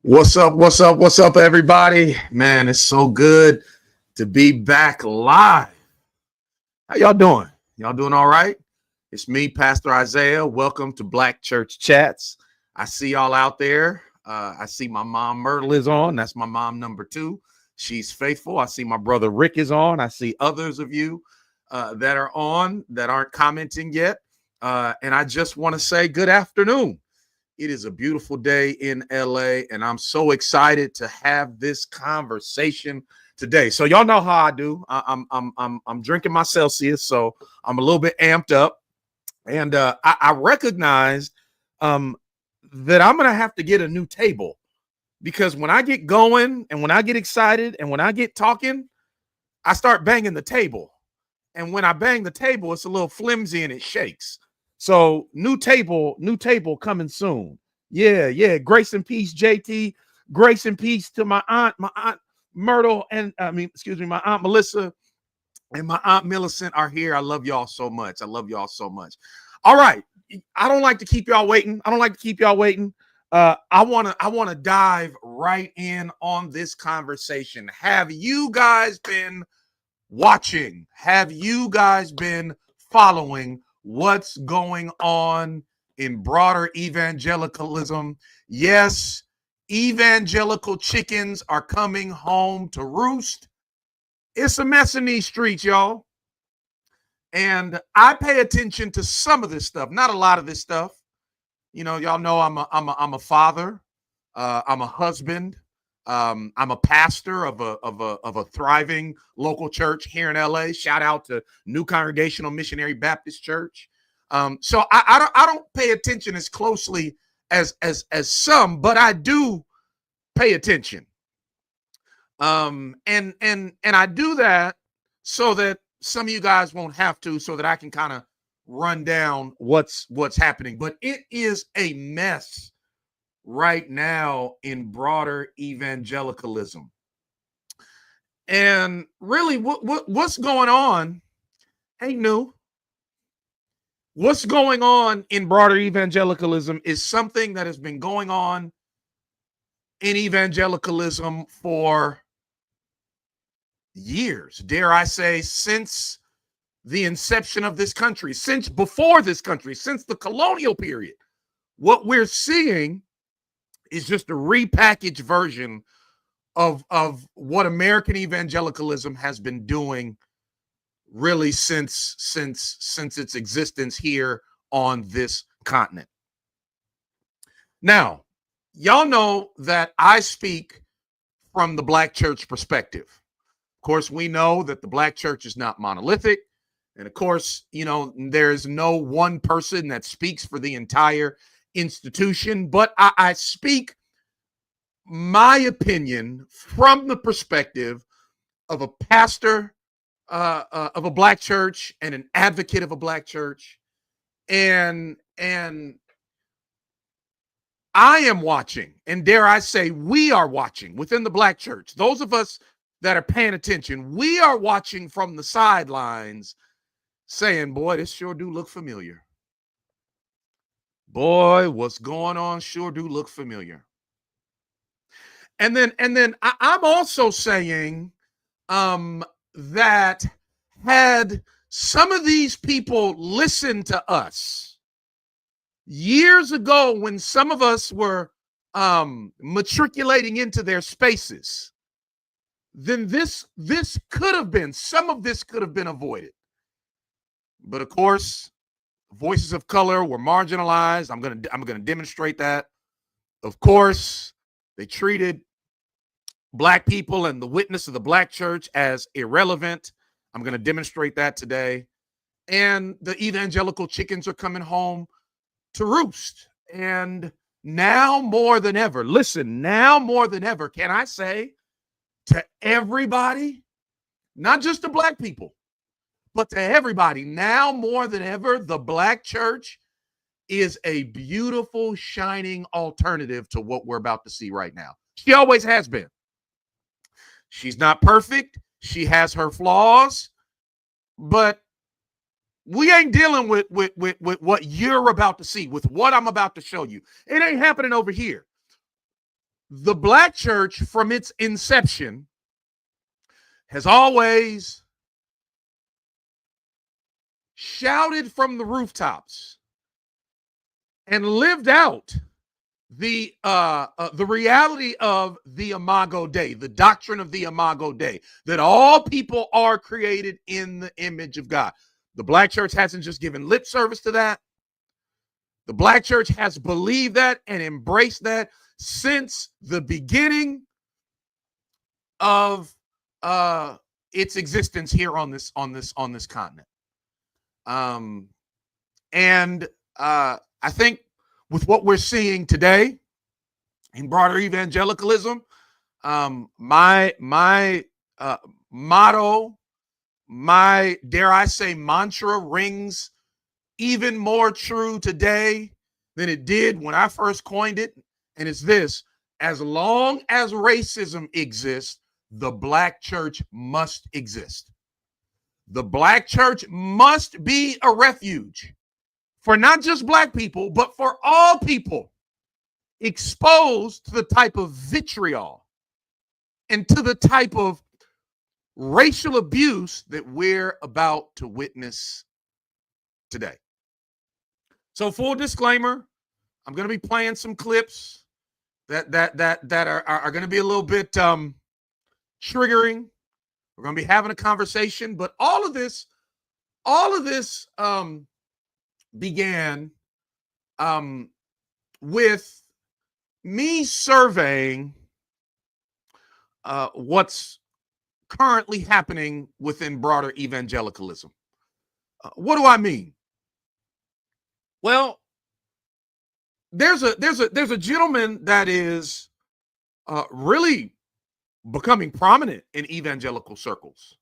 What's up? What's up? What's up, everybody? Man, it's so good to be back live. How y'all doing? Y'all doing all right? It's me, Pastor Isaiah. Welcome to Black Church Chats. I see y'all out there. I see my mom Myrtle is on. That's my mom number 2. She's faithful. I see my brother Rick is on. I see others of you that are on that aren't commenting yet. And I just want to say good afternoon. It is a beautiful day in LA, and I'm so excited to have this conversation today. So y'all know how I do. I'm drinking my Celsius, so I'm a little bit amped up, and I recognize that I'm gonna have to get a new table because when I get going and when I get excited and when I get talking, I start banging the table, and when I bang the table, it's a little flimsy and it shakes. So new table coming soon. Yeah. Grace and peace, JT. Grace and peace to my aunt Myrtle, and my aunt Melissa and my aunt Millicent are here. I love y'all so much. All right. I don't like to keep y'all waiting. I want to dive right in on this conversation. Have you guys been watching? Have you guys been following what's going on in broader evangelicalism? Yes, evangelical chickens are coming home to roost. It's a mess in these streets, y'all. And I pay attention to some of this stuff, not a lot of this stuff. You know, y'all know I'm a father. I'm a husband. I'm a pastor of a thriving local church here in LA. Shout out to New Congregational Missionary Baptist Church. So I don't pay attention as closely as some, but I do pay attention. And I do that so that some of you guys won't have to, so that I can kind of run down what's happening. But it is a mess right now in broader evangelicalism. And really what's going on ain't new. What's going on in broader evangelicalism is something that has been going on in evangelicalism for years, dare I say, since the inception of this country, since before this country, since the colonial period. What we're seeing is just a repackaged version of what American evangelicalism has been doing really since its existence here on this continent. Now, y'all know that I speak from the Black church perspective. Of course, we know that the Black church is not monolithic. And of course, you know, there's no one person that speaks for the entire institution, but I speak my opinion from the perspective of a pastor of a Black church and an advocate of a Black church. And I am watching, and dare I say, we are watching within the Black church. Those of us that are paying attention, we are watching from the sidelines saying, boy, this sure do look familiar. Boy, what's going on sure do look familiar. And then I'm also saying that had some of these people listened to us years ago when some of us were matriculating into their spaces, then some of this could have been avoided. But of course, voices of color were marginalized. I'm gonna demonstrate that. Of course, they treated Black people and the witness of the Black church as irrelevant. I'm going to demonstrate that today. And the evangelical chickens are coming home to roost. And now more than ever, can I say to everybody, not just to Black people, but to everybody, now more than ever, the Black church is a beautiful, shining alternative to what we're about to see right now. She always has been. She's not perfect. She has her flaws, but we ain't dealing with what you're about to see, with what I'm about to show you. It ain't happening over here. the black church from its inception has always shouted from the rooftops and lived out the reality of the Imago Dei, the doctrine of the Imago Dei, that all people are created in the image of God. The black church hasn't just given lip service to that. The black church has believed that and embraced that since the beginning of its existence here on this continent. I think with what we're seeing today in broader evangelicalism, my motto, my, dare I say, mantra rings even more true today than it did when I first coined it. And it's this: as long as racism exists, the black church must exist. The black church must be a refuge for not just black people, but for all people exposed to the type of vitriol and to the type of racial abuse that we're about to witness today. So, full disclaimer, I'm going to be playing some clips that are going to be a little bit triggering. We're going to be having a conversation, but all of this began with me surveying what's currently happening within broader evangelicalism. What do I mean? Well, there's a gentleman that is really becoming prominent in evangelical circles.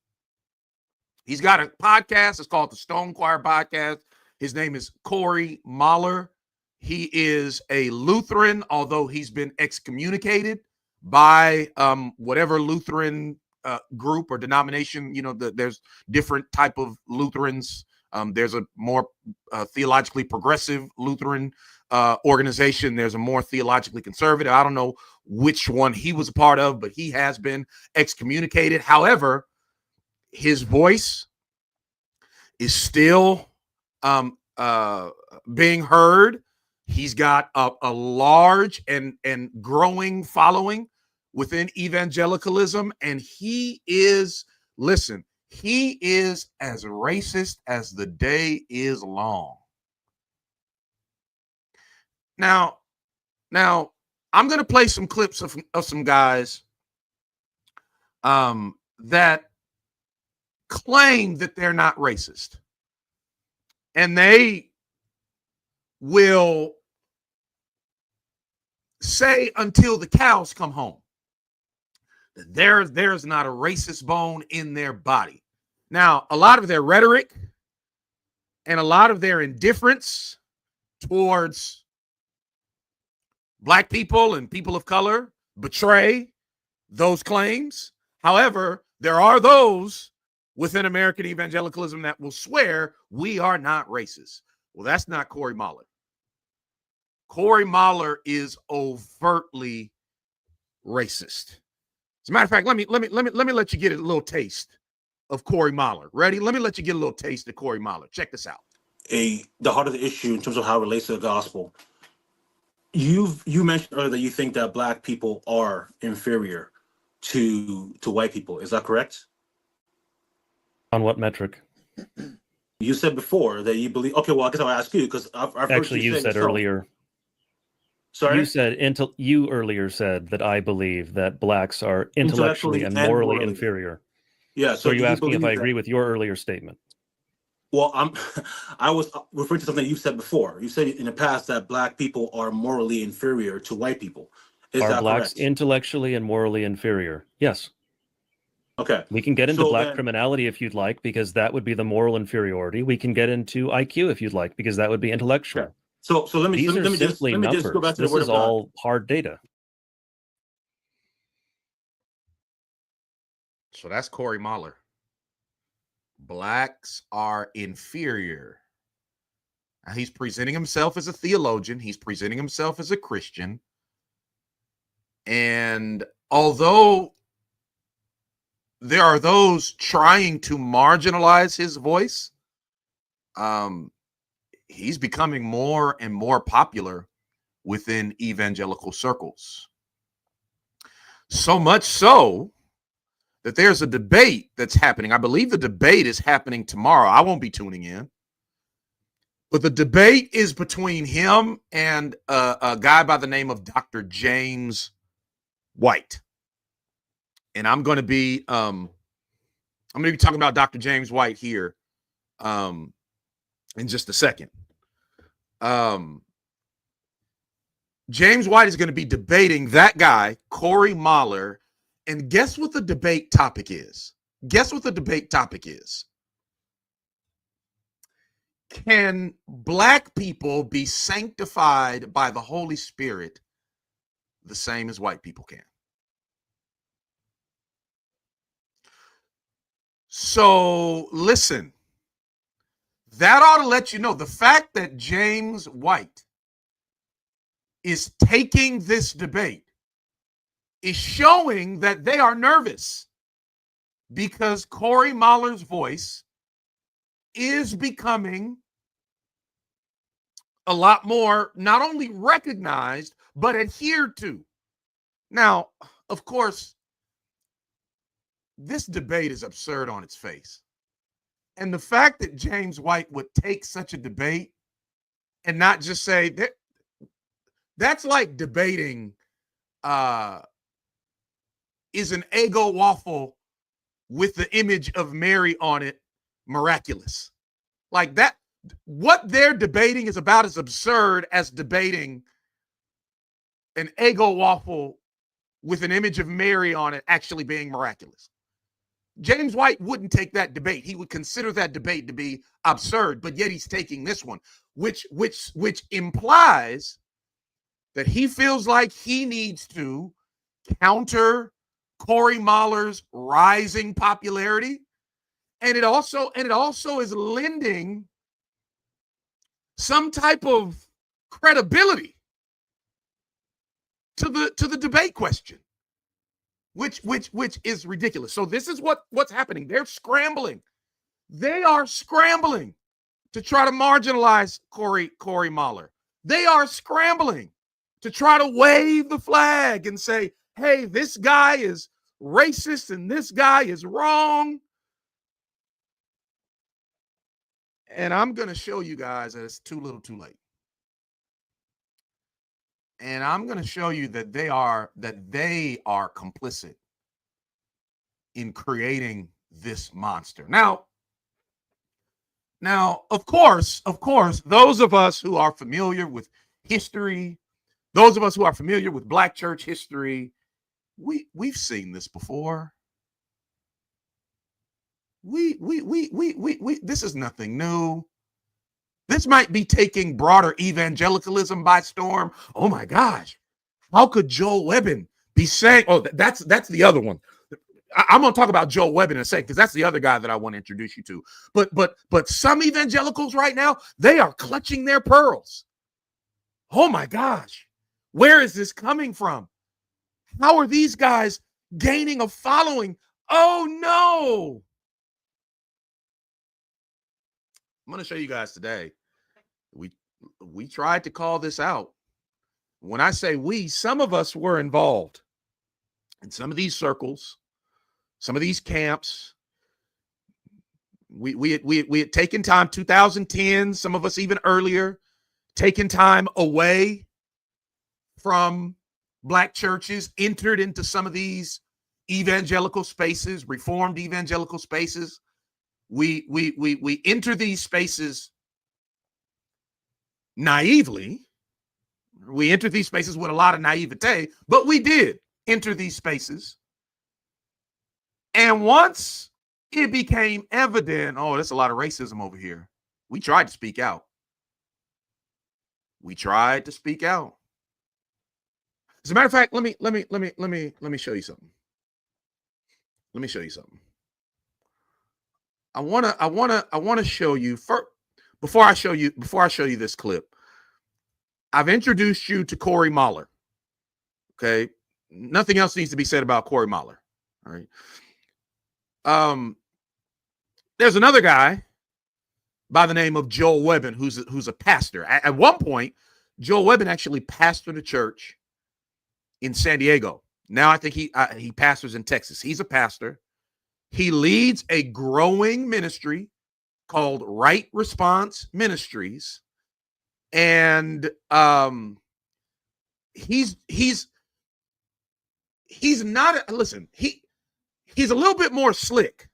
He's got a podcast. It's called the Stone Choir Podcast. His name is Corey Mahler. He is a Lutheran, although he's been excommunicated by whatever Lutheran group or denomination. You know, there's different type of Lutherans. There's a more theologically progressive Lutheran organization. There's a more theologically conservative. I don't know which one he was a part of, but he has been excommunicated. However, his voice is still being heard. He's got a large and growing following within evangelicalism, and he is, listen, he is as racist as the day is long. Now, I'm going to play some clips of some guys that claim that they're not racist, and they will say until the cows come home that there's not a racist bone in their body. Now, a lot of their rhetoric and a lot of their indifference towards black people and people of color betray those claims. However, there are those within American evangelicalism that will swear we are not racist. Well, that's not Corey Mahler. Corey Mahler is overtly racist. As a matter of fact, let me let you get a little taste of Corey Mahler. Ready? Let me let you get a little taste of Corey Mahler. Check this out. The heart of the issue in terms of how it relates to the gospel. You mentioned earlier that you think that black people are inferior to white people. Is that correct? On what metric? You said before that you believe. Okay, well, I guess I'll ask you because I've actually you said earlier. Sorry, you earlier said that I believe that blacks are intellectually and morally inferior. Yeah. So you asked me if I agree with your earlier statement. Well, I was referring to something you said before. You said in the past that black people are morally inferior to white people. Are blacks intellectually and morally inferior? Yes. Okay. We can get into black criminality if you'd like, because that would be the moral inferiority. We can get into IQ if you'd like, because that would be intellectual. Okay. So let me just go back to the word of God. This is all hard data. So that's Corey Mahler. Blacks are inferior. Now, he's presenting himself as a theologian. He's presenting himself as a Christian. And although there are those trying to marginalize his voice, he's becoming more and more popular within evangelical circles. So much so that there's a debate that's happening. I believe the debate is happening tomorrow. I won't be tuning in. But the debate is between him and a guy by the name of Dr. James White. And I'm going to be talking about Dr. James White here in just a second. James White is going to be debating that guy, Corey Mahler. And guess what the debate topic is? Guess what the debate topic is? Can black people be sanctified by the Holy Spirit the same as white people can? So listen, that ought to let you know the fact that James White is taking this debate is showing that they are nervous because Corey Mahler's voice is becoming a lot more not only recognized, but adhered to. Now, of course, this debate is absurd on its face. And the fact that James White would take such a debate and not just say that, that's like debating is an Eggo waffle with the image of Mary on it miraculous? Like that, what they're debating is about as absurd as debating an Eggo waffle with an image of Mary on it actually being miraculous. James White wouldn't take that debate. He would consider that debate to be absurd, but yet he's taking this one, which implies that he feels like he needs to counter Corey Mahler's rising popularity. And it also is lending some type of credibility to the debate question, which is ridiculous. So this is what's happening. They're scrambling. They are scrambling to try to marginalize Corey Mahler. They are scrambling to try to wave the flag and say, hey, this guy is racist and this guy is wrong. And I'm going to show you guys that it's too little too late. And I'm going to show you that they are complicit in creating this monster. Now, of course, those of us who are familiar with history, those of us who are familiar with Black church history, we've seen this before. This is nothing new. This might be taking broader evangelicalism by storm. Oh my gosh, how could Joel Webbin be saying? Oh, that's the other one. I'm going to talk about Joel Webbin in a second because that's the other guy that I want to introduce you to. But some evangelicals right now, they are clutching their pearls. Oh my gosh, where is this coming from? How are these guys gaining a following? Oh no. I'm going to show you guys today. We tried to call this out. When I say we, some of us were involved in some of these circles, some of these camps. We had taken time, 2010, some of us even earlier, taken time away from Black churches, entered into some of these evangelical spaces, reformed evangelical spaces. We enter these spaces naively. We enter these spaces with a lot of naivete, but we did enter these spaces. And once it became evident, oh, there's a lot of racism over here, we tried to speak out. We tried to speak out. As a matter of fact, let me show you something. Let me show you something. I want to show you first, before I show you this clip. I've introduced you to Corey Mahler. Okay. Nothing else needs to be said about Corey Mahler. All right. There's another guy by the name of Joel Webbin, who's a pastor. At one point, Joel Webbin actually pastored a church in San Diego. Now I think he pastors in Texas. He's a pastor. He leads a growing ministry called Right Response Ministries, and he's not. Listen, he's a little bit more slick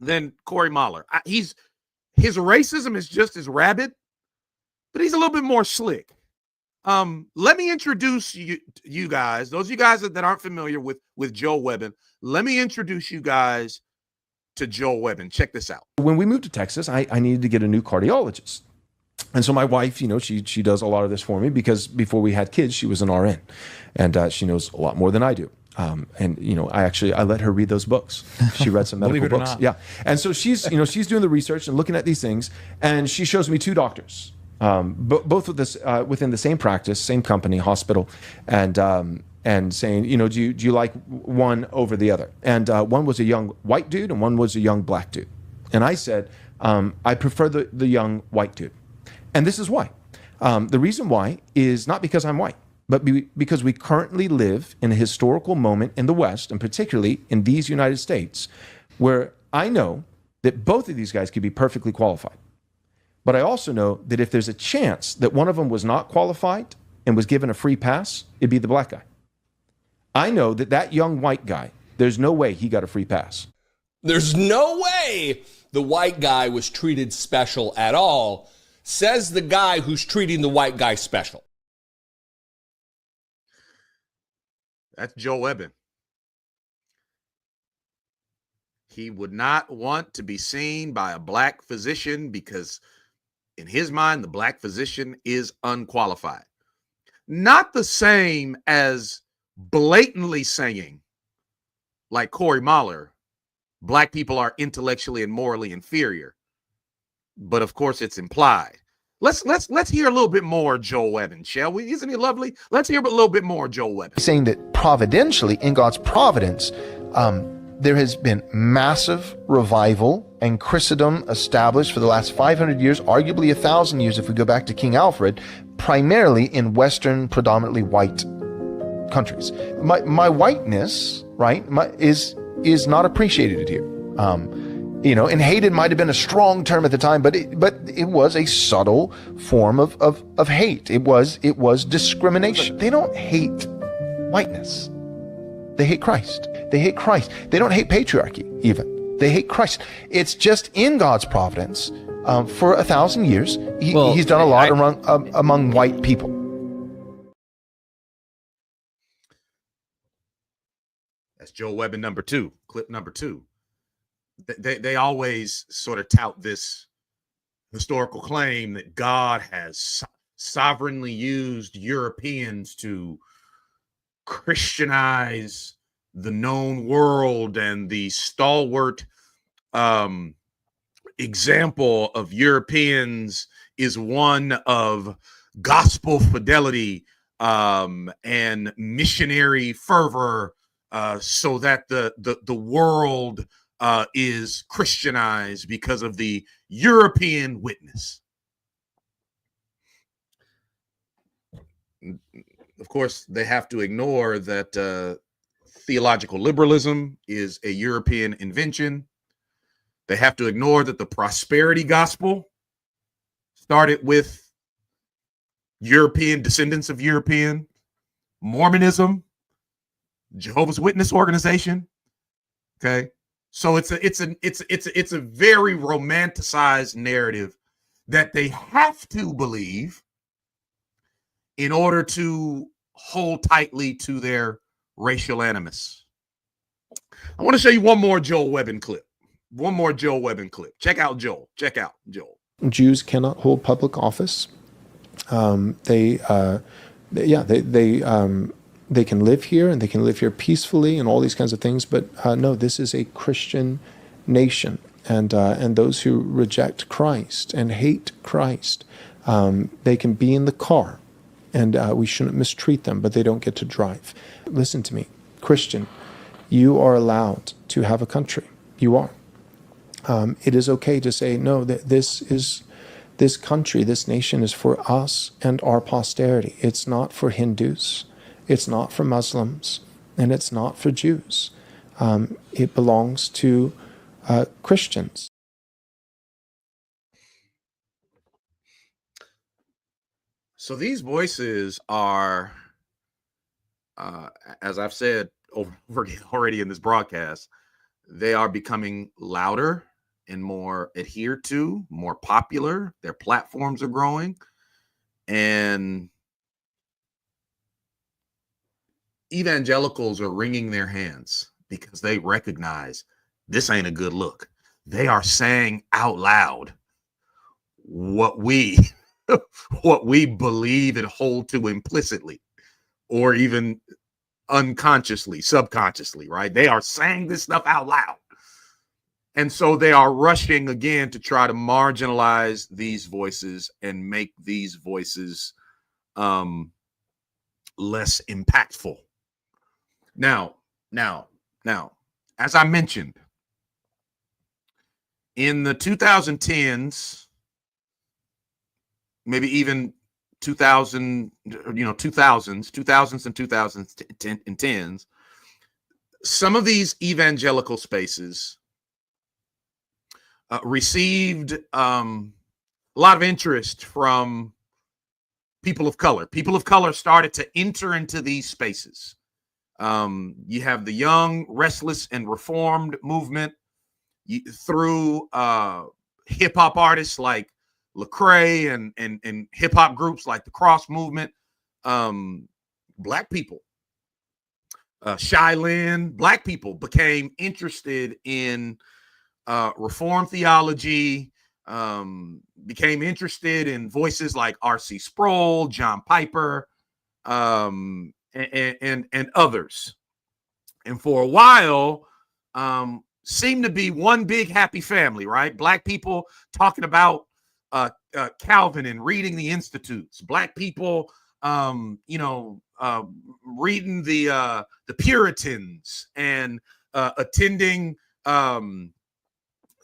than Corey Mahler. His racism is just as rabid, but he's a little bit more slick. Let me introduce you guys, those of you guys that aren't familiar with Joel Webbin. Let me introduce you guys to Joel Webbin. Check this out. When we moved to Texas, I needed to get a new cardiologist. And so my wife, she does a lot of this for me because before we had kids, she was an RN, and she knows a lot more than I do. I let her read those books. She read some medical books. Yeah. And so she's doing the research and looking at these things, and she shows me two doctors, both with this within the same practice, same company, hospital, and saying, do you like one over the other? And one was a young white dude, and one was a young black dude. And I said, I prefer the young white dude. And this is why. The reason why is not because I'm white, but because we currently live in a historical moment in the West, and particularly in these United States, where I know that both of these guys could be perfectly qualified. But I also know that if there's a chance that one of them was not qualified and was given a free pass, it'd be the black guy. I know that young white guy, there's no way he got a free pass. There's no way the white guy was treated special at all, says the guy who's treating the white guy special. That's Joel Webbin. He would not want to be seen by a black physician because in his mind, the black physician is unqualified. Not the same as blatantly saying, like Corey Mahler, black people are intellectually and morally inferior. But of course, it's implied. Let's hear a little bit more Joel Webbin, shall we? Isn't he lovely? Let's hear a little bit more Joel Webbin. Saying that providentially, in God's providence, there has been massive revival and Christendom established for the last 500 years, arguably 1,000 years if we go back to King Alfred, primarily in Western, predominantly white countries. My whiteness, right, is not appreciated here. And hated might have been a strong term at the time, but it was a subtle form of hate. It was discrimination. They don't hate whiteness. They hate Christ. They hate Christ. They don't hate patriarchy even. They hate Christ. It's just in God's providence. For 1,000 years, he's done a lot among white people. That's Joel Webbin number 2, clip number 2. They always sort of tout this historical claim that God has sovereignly used Europeans to Christianize the known world, and the stalwart example of Europeans is one of gospel fidelity and missionary fervor, so that the world is Christianized because of the European witness. Of course, they have to ignore that theological liberalism is a European invention. They have to ignore that the prosperity gospel started with European descendants of European. Mormonism, Jehovah's Witness organization. Okay. So it's a very romanticized narrative that they have to believe in order to hold tightly to their racial animus. I want to show you one more Joel Webbin clip. Check out Joel. Jews cannot hold public office. They can live here, and they can live here peacefully and all these kinds of things. But no, this is a Christian nation, and those who reject Christ and hate Christ, they can be in the car and we shouldn't mistreat them, but they don't get to drive. Listen to me, Christian, you are allowed to have a country. You are. It is okay to say, no, that this country, this nation is for us and our posterity. It's not for Hindus, it's not for Muslims, and it's not for Jews. It belongs to Christians. So these voices are, as I've said already in this broadcast, they are becoming louder and more adhered to, more popular. Their platforms are growing. And evangelicals are wringing their hands because they recognize this ain't a good look. They are saying out loud what we believe and hold to implicitly, or even unconsciously, subconsciously, right? They are saying this stuff out loud. And so they are rushing again to try to marginalize these voices and make these voices less impactful. Now, as I mentioned, in the 2010s, maybe even 2000s and 2010s, some of these evangelical spaces received a lot of interest from people of color. People of color started to enter into these spaces. You have the young, restless, and reformed movement through hip hop artists like Lecrae and hip hop groups like the Cross Movement. Black people, Shy Lynn, Black people became interested in Reformed theology, became interested in voices like R.C. Sproul, John Piper, and others. And for a while, seemed to be one big happy family, right? Black people talking about Calvin and reading the Institutes. Black people, reading the Puritans and attending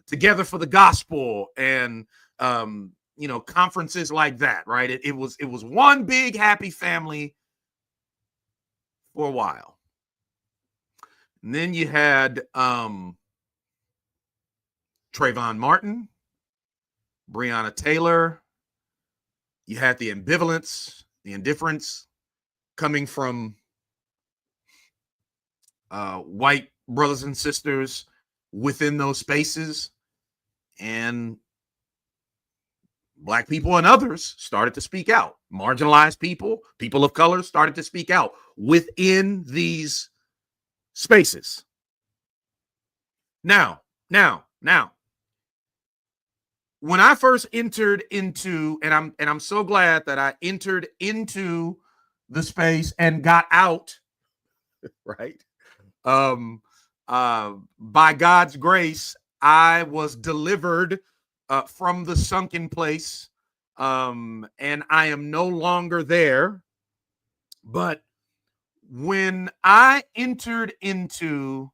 Together for the Gospel and conferences like that, right? It was one big happy family for a while. And then you had Trayvon Martin, Breonna Taylor. You had the ambivalence, the indifference coming from white brothers and sisters within those spaces. And Black people and others started to speak out. Marginalized people, people of color started to speak out within these spaces. Now, when I first entered into, and I'm so glad that I entered into the space and got out, right? By God's grace, I was delivered from the sunken place, and I am no longer there. But when I entered into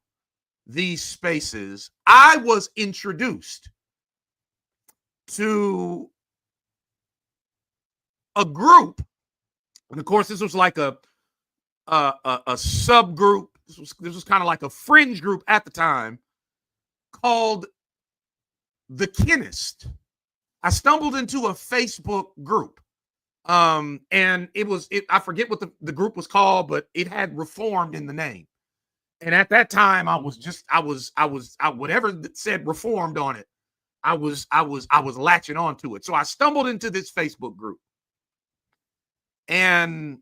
these spaces, I was introduced to a group, and of course, this was like a subgroup. This was kind of like a fringe group at the time called the Kennist. I stumbled into a Facebook group, and I forget what the group was called, but it had Reformed in the name. And at that time, I was whatever that said Reformed on it, I was latching onto it. So I stumbled into this Facebook group, and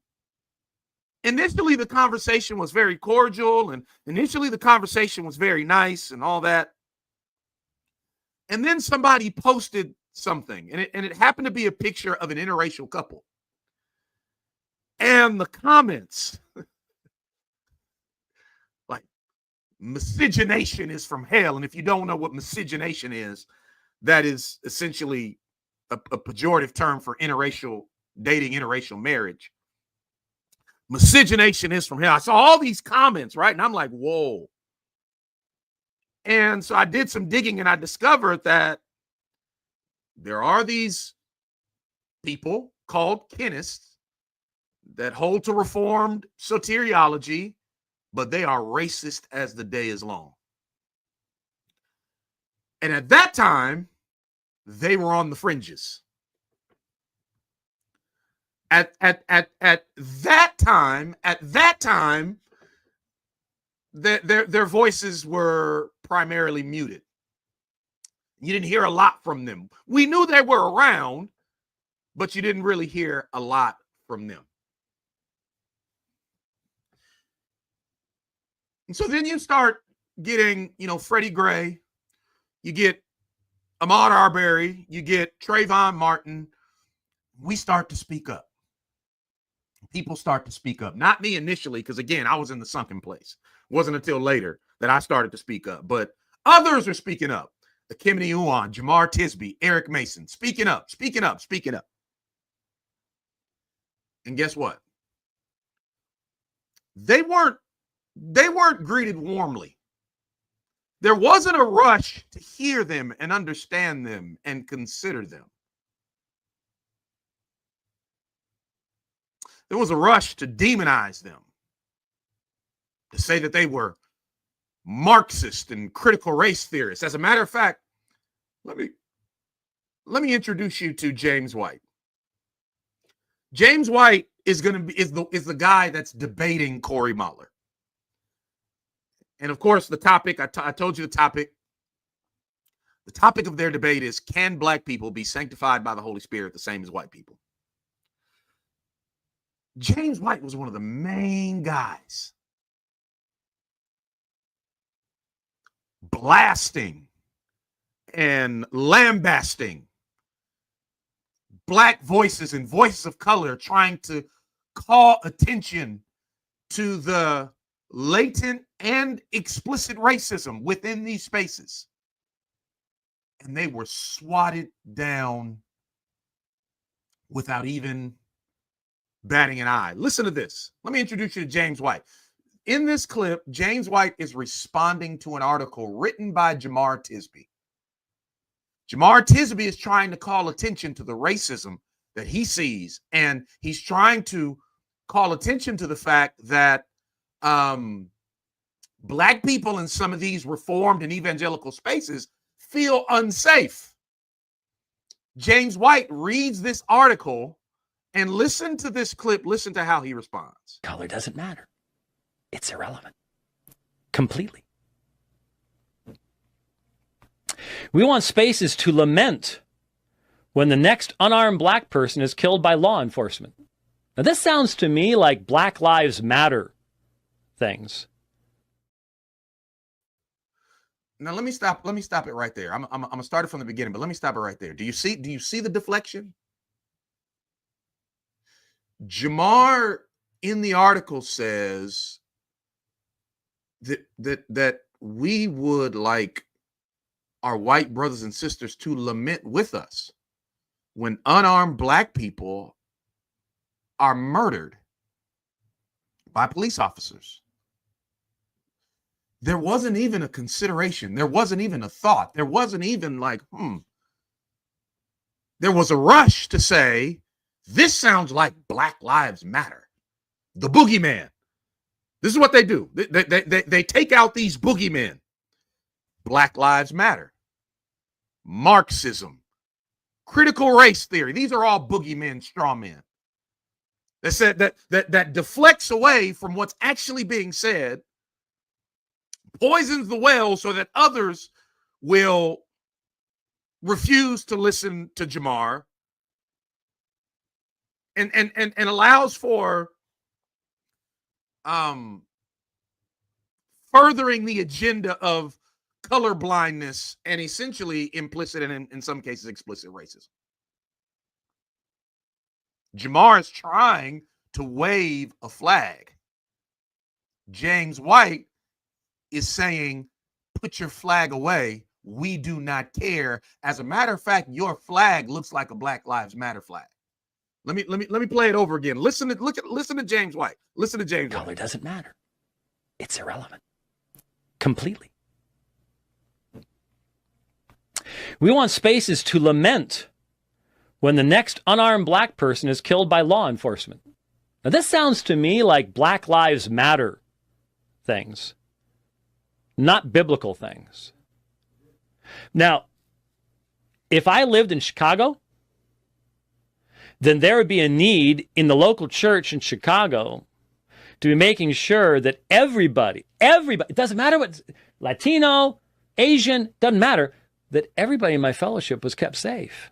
initially the conversation was very cordial, and initially the conversation was very nice and all that. And then somebody posted something, and it happened to be a picture of an interracial couple. And the comments, like, miscegenation is from hell. And if you don't know what miscegenation is, that is essentially a pejorative term for interracial dating, interracial marriage. Miscegenation is from hell. I saw all these comments, right? And I'm like, whoa. And so I did some digging and I discovered that there are these people called Kenists that hold to Reformed soteriology, but they are racist as the day is long. And at that time, they were on the fringes. At that time, their voices were primarily muted. You didn't hear a lot from them. We knew they were around, but you didn't really hear a lot from them. And so then you start getting, Freddie Gray, you get Ahmaud Arbery, you get Trayvon Martin. We start to speak up. People start to speak up. Not me initially, because again, I was in the sunken place. It wasn't until later that I started to speak up. But others are speaking up. Ekemini Uwan, Jamar Tisby, Eric Mason, speaking up. And guess what? They weren't greeted warmly. There wasn't a rush to hear them and understand them and consider them. There was a rush to demonize them, to say that they were Marxist and critical race theorists. As a matter of fact, let me introduce you to James White. James White is the guy that's debating Corey Moller. And of course, the topic, I told you the topic. The topic of their debate is, can black people be sanctified by the Holy Spirit the same as white people? James White was one of the main guys blasting and lambasting black voices and voices of color, trying to call attention to the latent and explicit racism within these spaces. And they were swatted down without even batting an eye. Listen to this. Let me introduce you to James White. In this clip, James White is responding to an article written by Jamar Tisby. Jamar Tisby is trying to call attention to the racism that he sees, and he's trying to call attention to the fact that black people in some of these reformed and evangelical spaces feel unsafe. James White reads this article, and listen to this clip. Listen to how he responds. Color doesn't matter. It's irrelevant. Completely. We want spaces to lament when the next unarmed black person is killed by law enforcement. Now, this sounds to me like Black Lives Matter things. Now let me stop it right there. I'm gonna start it from the beginning, but let me stop it right there. Do you see the deflection? Jamar in the article says that we would like our white brothers and sisters to lament with us when unarmed black people are murdered by police officers. There wasn't even a consideration. There wasn't even a thought. There wasn't even like, There was a rush to say, this sounds like Black Lives Matter. The boogeyman. This is what they do. They take out these boogeymen. Black Lives Matter. Marxism. Critical race theory. These are all boogeymen, straw men. That said that deflects away from what's actually being said, poisons the well so that others will refuse to listen to Jamar, and allows for furthering the agenda of color blindness and essentially implicit and in some cases explicit racism. Jamar is trying to wave a flag. James White is saying, put your flag away. We do not care. As a matter of fact, your flag looks like a Black Lives Matter flag. Let me play it over again. Listen to James White. Listen to James Color White. doesn't matter. It's irrelevant. Completely. We want spaces to lament when the next unarmed black person is killed by law enforcement. Now, this sounds to me like Black Lives Matter things, not biblical things. Now, if I lived in Chicago, then there would be a need in the local church in Chicago to be making sure that everybody, it doesn't matter what, Latino, Asian, doesn't matter, that everybody in my fellowship was kept safe.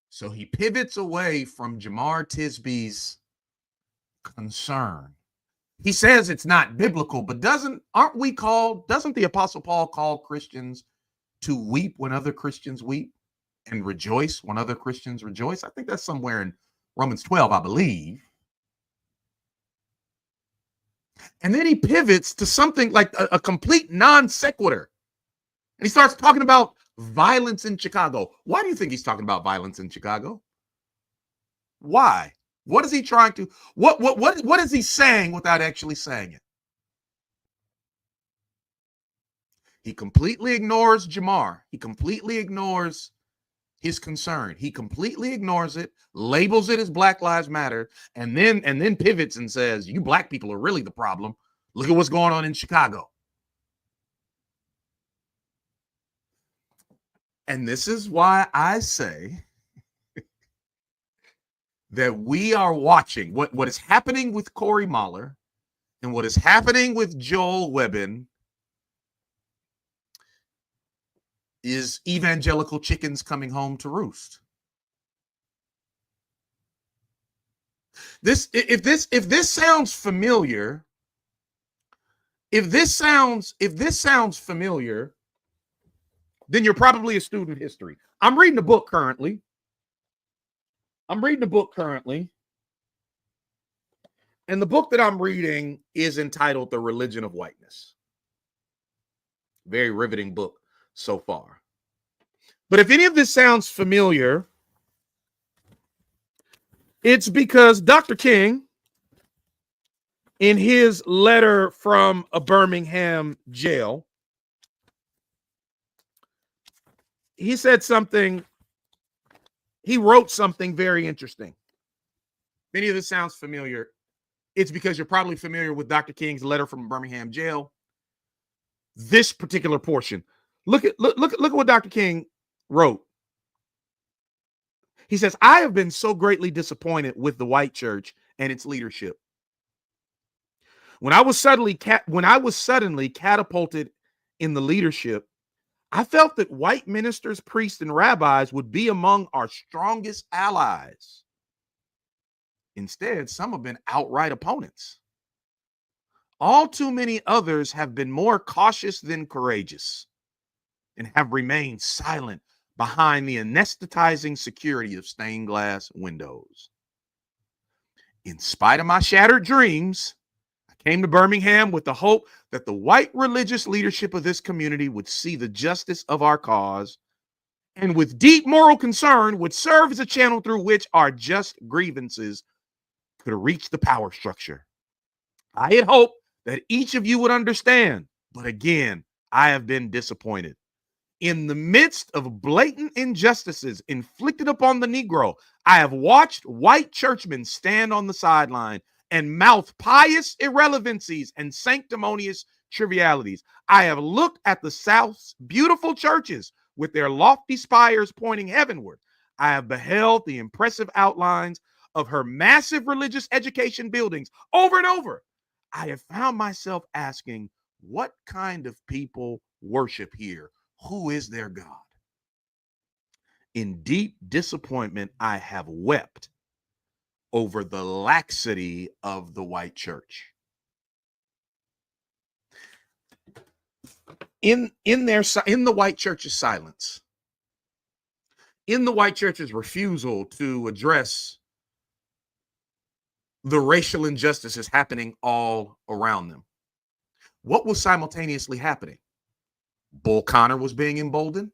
So he pivots away from Jamar Tisby's concern. He says it's not biblical, but doesn't the Apostle Paul call Christians to weep when other Christians weep and rejoice when other Christians rejoice? I think that's somewhere in Romans 12, I believe. And then he pivots to something like a complete non sequitur. And he starts talking about violence in Chicago. Why do you think he's talking about violence in Chicago? Why? What is he trying to, what is he saying without actually saying it? He completely ignores Jamar. He completely ignores his concern. He completely ignores it, labels it as Black Lives Matter, and then pivots and says, you black people are really the problem. Look at what's going on in Chicago. And this is why I say that we are watching what is happening with Corey Mahler and what is happening with Joel Webbin is evangelical chickens coming home to roost. If this sounds familiar, then you're probably a student of history. I'm reading a book currently. And the book that I'm reading is entitled The Religion of Whiteness. Very riveting book so far. But if any of this sounds familiar, it's because Dr. King, in his letter from a Birmingham jail, he said something, he wrote something very interesting. If any of this sounds familiar, it's because you're probably familiar with Dr. King's letter from Birmingham jail. This particular portion. Look at what Dr. King wrote. He says, I have been so greatly disappointed with the white church and its leadership. When I was suddenly catapulted in the leadership, I felt that white ministers, priests, and rabbis would be among our strongest allies. Instead, some have been outright opponents. All too many others have been more cautious than courageous and have remained silent behind the anesthetizing security of stained glass windows. In spite of my shattered dreams, I came to Birmingham with the hope that the white religious leadership of this community would see the justice of our cause and with deep moral concern would serve as a channel through which our just grievances could reach the power structure. I had hoped that each of you would understand, but again, I have been disappointed. In the midst of blatant injustices inflicted upon the Negro, I have watched white churchmen stand on the sideline and mouth pious irrelevancies and sanctimonious trivialities. I have looked at the South's beautiful churches with their lofty spires pointing heavenward. I have beheld the impressive outlines of her massive religious education buildings over and over. I have found myself asking, what kind of people worship here? Who is their God? In deep disappointment, I have wept over the laxity of the white church. In the white church's silence, in the white church's refusal to address the racial injustices happening all around them, what was simultaneously happening? Bull Connor was being emboldened.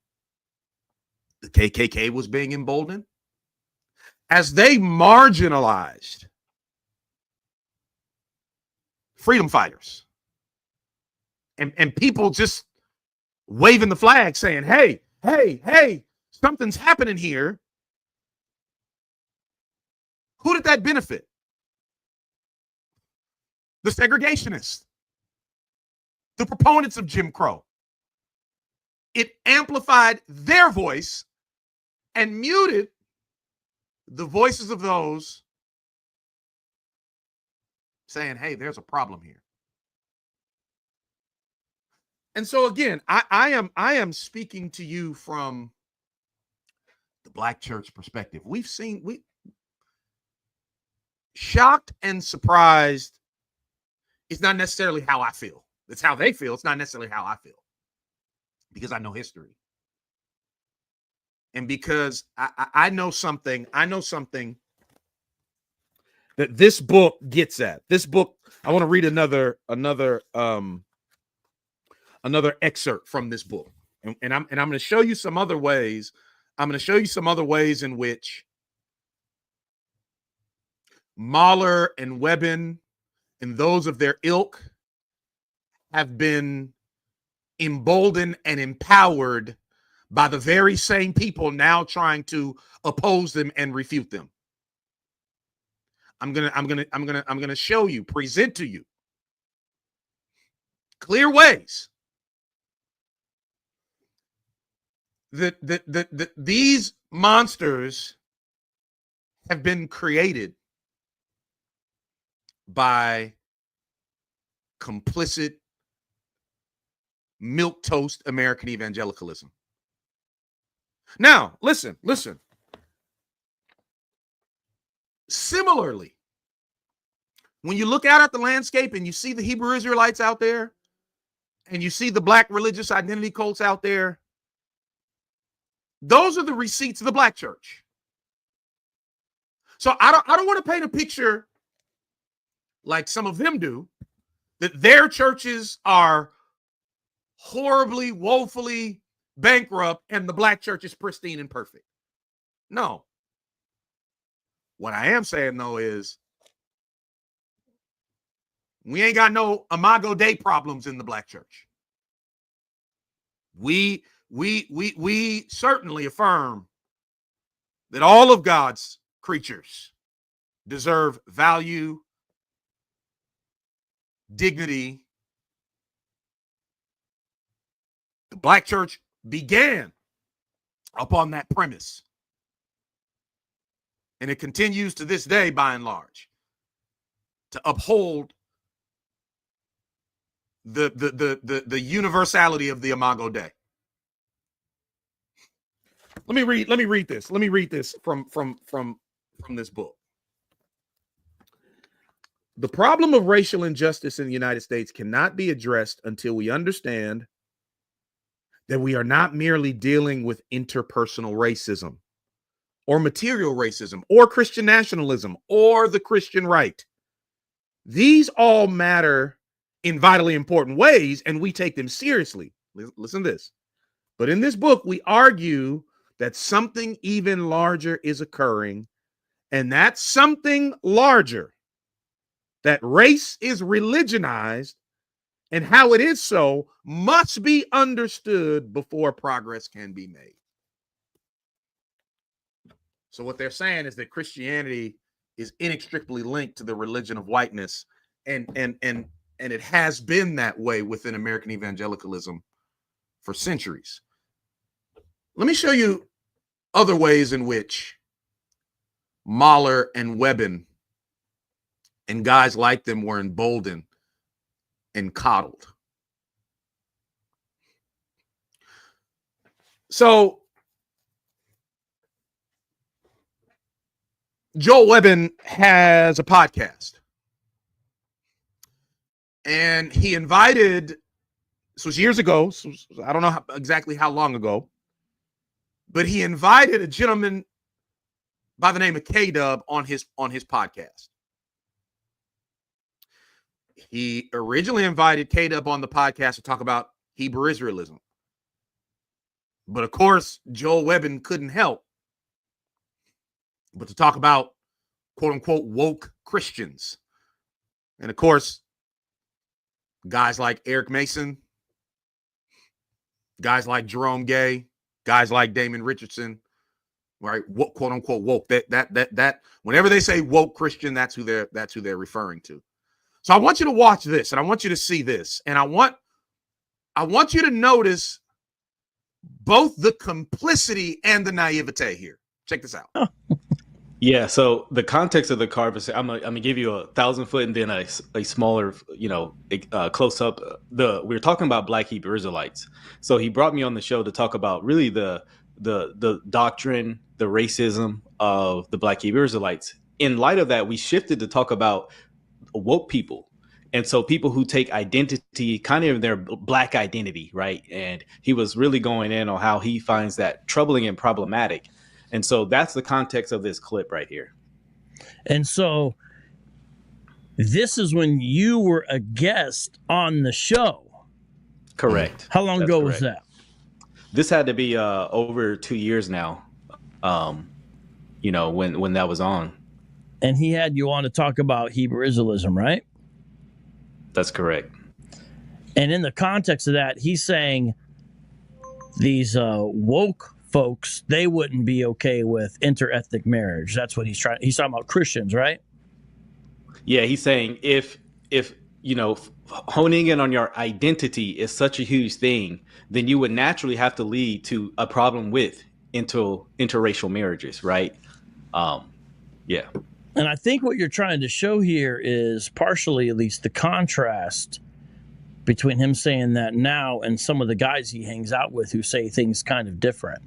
the KKK was being emboldened, as they marginalized freedom fighters and people just waving the flag saying, hey, hey, hey, something's happening here. Who did that benefit? The segregationists, the proponents of Jim Crow. It amplified their voice and muted the voices of those saying, hey, there's a problem here. And so again, I am speaking to you from the Black church perspective. We shocked and surprised is not necessarily how I feel. It's how they feel. It's not necessarily how I feel, because I know history. And because I know something that this book gets at. This book, I want to read another excerpt from this book. And I'm going to show you some other ways. I'm going to show you some other ways in which Mahler and Webben and those of their ilk have been emboldened and empowered by the very same people now trying to oppose them and refute them. I'm gonna show you, present to you clear ways that these monsters have been created by complicit milquetoast American evangelicalism. Now, listen. Similarly, when you look out at the landscape and you see the Hebrew Israelites out there, and you see the Black religious identity cults out there, those are the receipts of the Black church. So I don't want to paint a picture like some of them do, that their churches are horribly, woefully bankrupt and the Black church is pristine and perfect. No. What I am saying, though, is we ain't got no Imago Dei problems in the Black church. We certainly affirm that all of God's creatures deserve value, dignity. The Black church began upon that premise. And it continues to this day, by and large, to uphold the universality of the Imago Dei. Let me read this from this book. The problem of racial injustice in the United States cannot be addressed until we understand that we are not merely dealing with interpersonal racism or material racism or Christian nationalism or the Christian right. These all matter in vitally important ways, and we take them seriously. Listen to this. But in this book, we argue that something even larger is occurring, and that something larger, that race is religionized, and how it is so must be understood before progress can be made. So what they're saying is that Christianity is inextricably linked to the religion of whiteness, and it has been that way within American evangelicalism for centuries. Let me show you other ways in which Mahler and Webben and guys like them were emboldened and coddled. So Joel Webben has a podcast, and he invited, this was years ago, so I don't know exactly how long ago, but he invited a gentleman by the name of K-Dub on his podcast. He originally invited K-Dub on the podcast to talk about Hebrew Israelism. But of course, Joel Webbin couldn't help but to talk about quote unquote woke Christians. And of course, guys like Eric Mason, guys like Jerome Gay, guys like Damon Richardson, right? Quote unquote woke. That whenever they say woke Christian, that's who they're referring to. So I want you to watch this, and I want you to see this, and I want you to notice both the complicity and the naivete here. Check this out. Yeah, so the context of the conversation, I'm gonna give you a 1,000-foot and then a smaller, close up. We were talking about Black Hebrew Israelites, so he brought me on the show to talk about really the doctrine, the racism of the Black Hebrew Israelites. In light of that, we shifted to talk about woke people, and so people who take identity, kind of their Black identity, right? And he was really going in on how he finds that troubling and problematic. And so that's the context of this clip right here. And so this is when you were a guest on the show. Correct. How long ago was that? This had to be over 2 years now, when that was on. And he had you on to talk about Hebrew Israelism, right? That's correct. And in the context of that, he's saying these woke folks, they wouldn't be okay with interethnic marriage. That's what he's talking about Christians, right? Yeah, he's saying if honing in on your identity is such a huge thing, then you would naturally have to lead to a problem with interracial marriages, right? Yeah. And I think what you're trying to show here is partially, at least, the contrast between him saying that now and some of the guys he hangs out with who say things kind of different.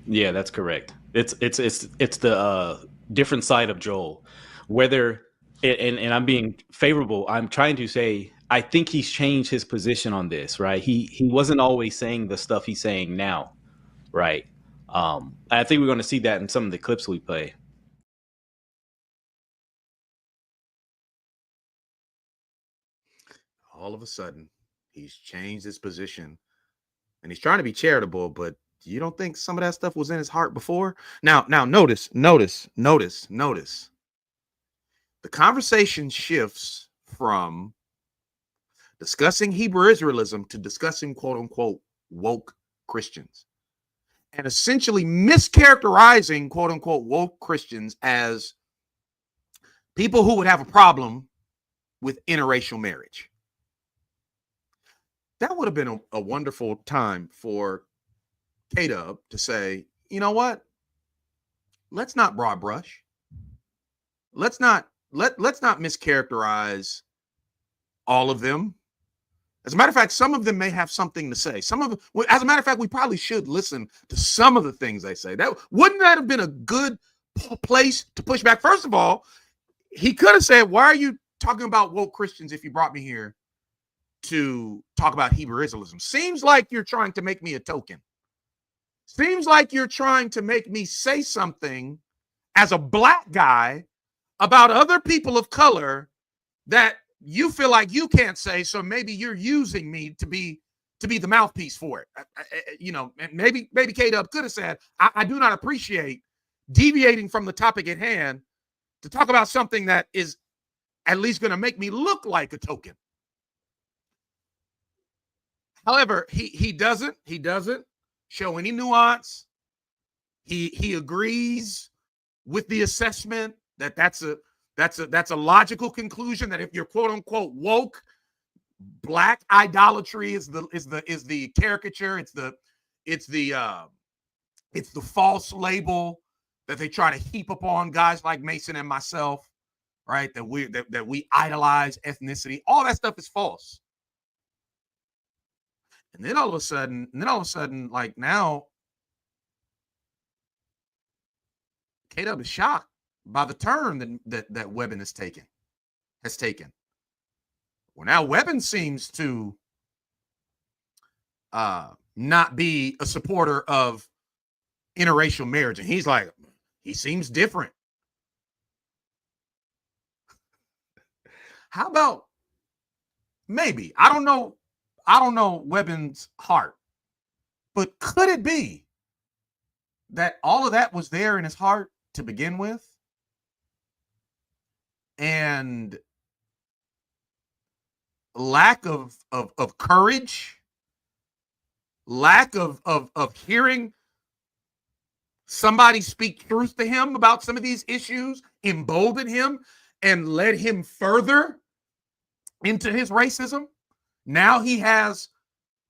Yeah, that's correct. It's the different side of Joel. Whether and I'm being favorable, I'm trying to say I think he's changed his position on this, right? He wasn't always saying the stuff he's saying now, right? I think we're going to see that in some of the clips we play. All of a sudden, he's changed his position, and he's trying to be charitable, but you don't think some of that stuff was in his heart before? Now, notice. The conversation shifts from discussing Hebrew Israelism to discussing quote unquote woke Christians, and essentially mischaracterizing quote unquote woke Christians as people who would have a problem with interracial marriage. That would have been a wonderful time for K-Dub to say, you know what? Let's not broad brush. Let's not mischaracterize all of them. As a matter of fact, some of them may have something to say. As a matter of fact, we probably should listen to some of the things they say. Wouldn't that have been a good place to push back? First of all, he could have said, why are you talking about woke Christians if you brought me here to talk about Hebrew Israelism? Seems like you're trying to make me a token. Seems like you're trying to make me say something as a Black guy about other people of color that you feel like you can't say, so maybe you're using me to be the mouthpiece for it. And maybe K-Dub could have said, I do not appreciate deviating from the topic at hand to talk about something that is at least going to make me look like a token. However, he doesn't show any nuance. He agrees with the assessment that's a logical conclusion, that if you're quote unquote woke, Black idolatry is the caricature. It's the false label that they try to heap upon guys like Mason and myself, right? That we idolize ethnicity. All that stuff is false. And then all of a sudden, like now, K-Dub is shocked by the turn that Webbin has taken. Well, now Webbin seems to not be a supporter of interracial marriage, and he seems different. How about maybe, I don't know Webbin's heart, But could it be that all of that was there in his heart to begin with? And lack of courage, lack of hearing somebody speak truth to him about some of these issues emboldened him and led him further into his racism. Now he has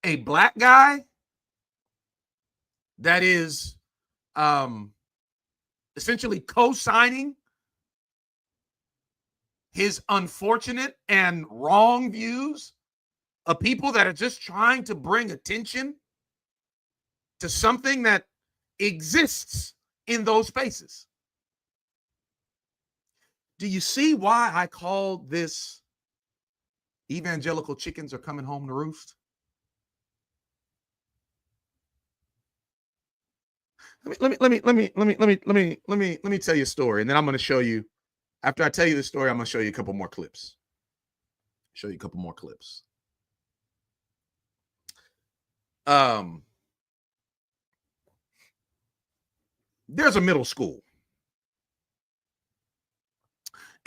a black guy that is essentially co-signing his unfortunate and wrong views of people that are just trying to bring attention to something that exists in those spaces. Do you see why I called this Evangelical Chickens Are Coming Home to Roost? Let me tell you a story, and then I'm going to show you. After I tell you the story, I'm going to show you a couple more clips. There's a middle school.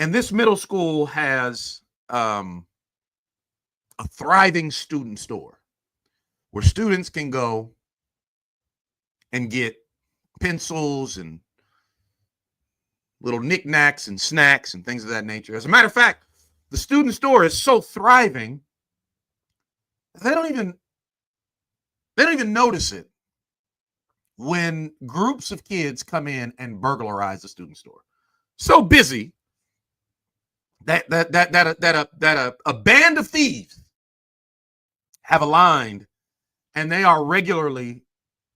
And this middle school has a thriving student store where students can go and get pencils and little knickknacks and snacks and things of that nature. As a matter of fact, the student store is so thriving, they don't even notice it when groups of kids come in and burglarize the student store. So busy that a band of thieves have aligned, and they are regularly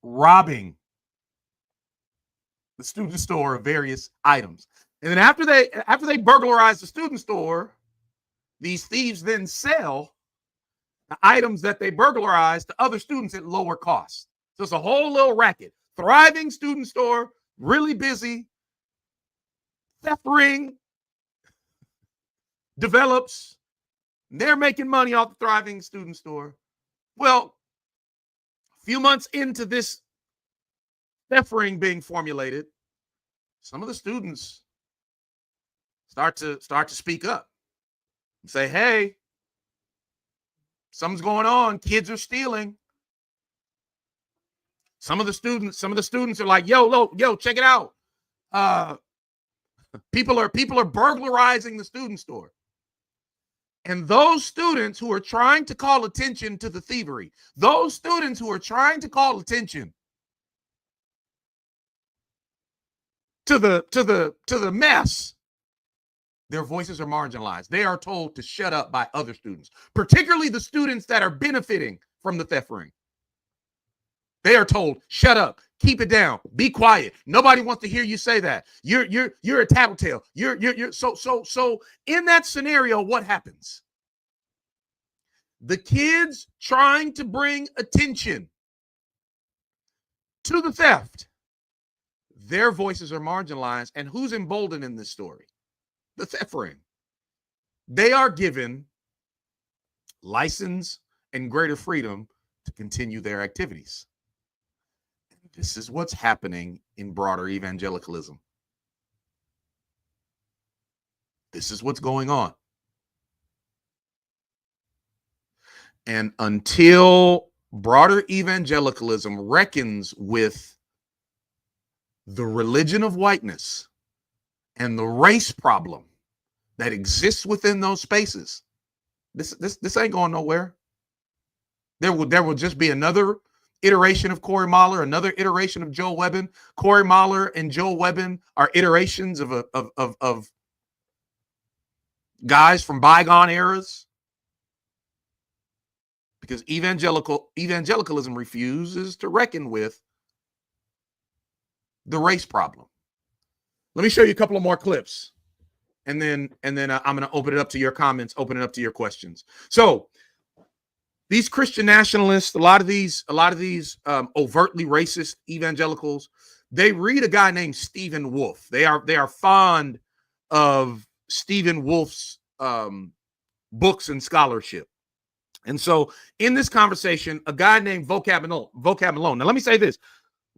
robbing the student store of various items. And then after they burglarize the student store, these thieves then sell the items that they burglarized to other students at lower cost. So it's a whole little racket. Thriving student store, really busy. Theft ring develops. They're making money off the thriving student store. Well, a few months into this theft ring being formulated, some of the students start to speak up and say, "Hey, something's going on. Kids are stealing." Some of the students are like, yo, check it out. People are burglarizing the student store. And those students who are trying to call attention to the thievery, those students who are trying to call attention to the mess, their voices are marginalized. They are told to shut up by other students, particularly the students that are benefiting from the theft ring. They are told, shut up, keep it down, be quiet. Nobody wants to hear you say that. You're a tattletale. So in that scenario, what happens? The kids trying to bring attention to the theft, their voices are marginalized. And who's emboldened in this story? The theft ring. They are given license and greater freedom to continue their activities. This is what's happening in broader evangelicalism. This is what's going on. And until broader evangelicalism reckons with the religion of whiteness and the race problem that exists within those spaces, this ain't going nowhere. There will just be another iteration of Corey Mahler, another iteration of Joe Webbin. Corey Mahler and Joe Webbin are iterations of guys from bygone eras, because evangelicalism refuses to reckon with the race problem. Let me show you a couple of more clips, and then I'm going to open it up to your comments, open it up to your questions. So these Christian nationalists, a lot of these overtly racist evangelicals, they read a guy named Stephen Wolfe. They are fond of Stephen Wolfe's books and scholarship. And so in this conversation, a guy named Vocab Malone. Now, let me say this.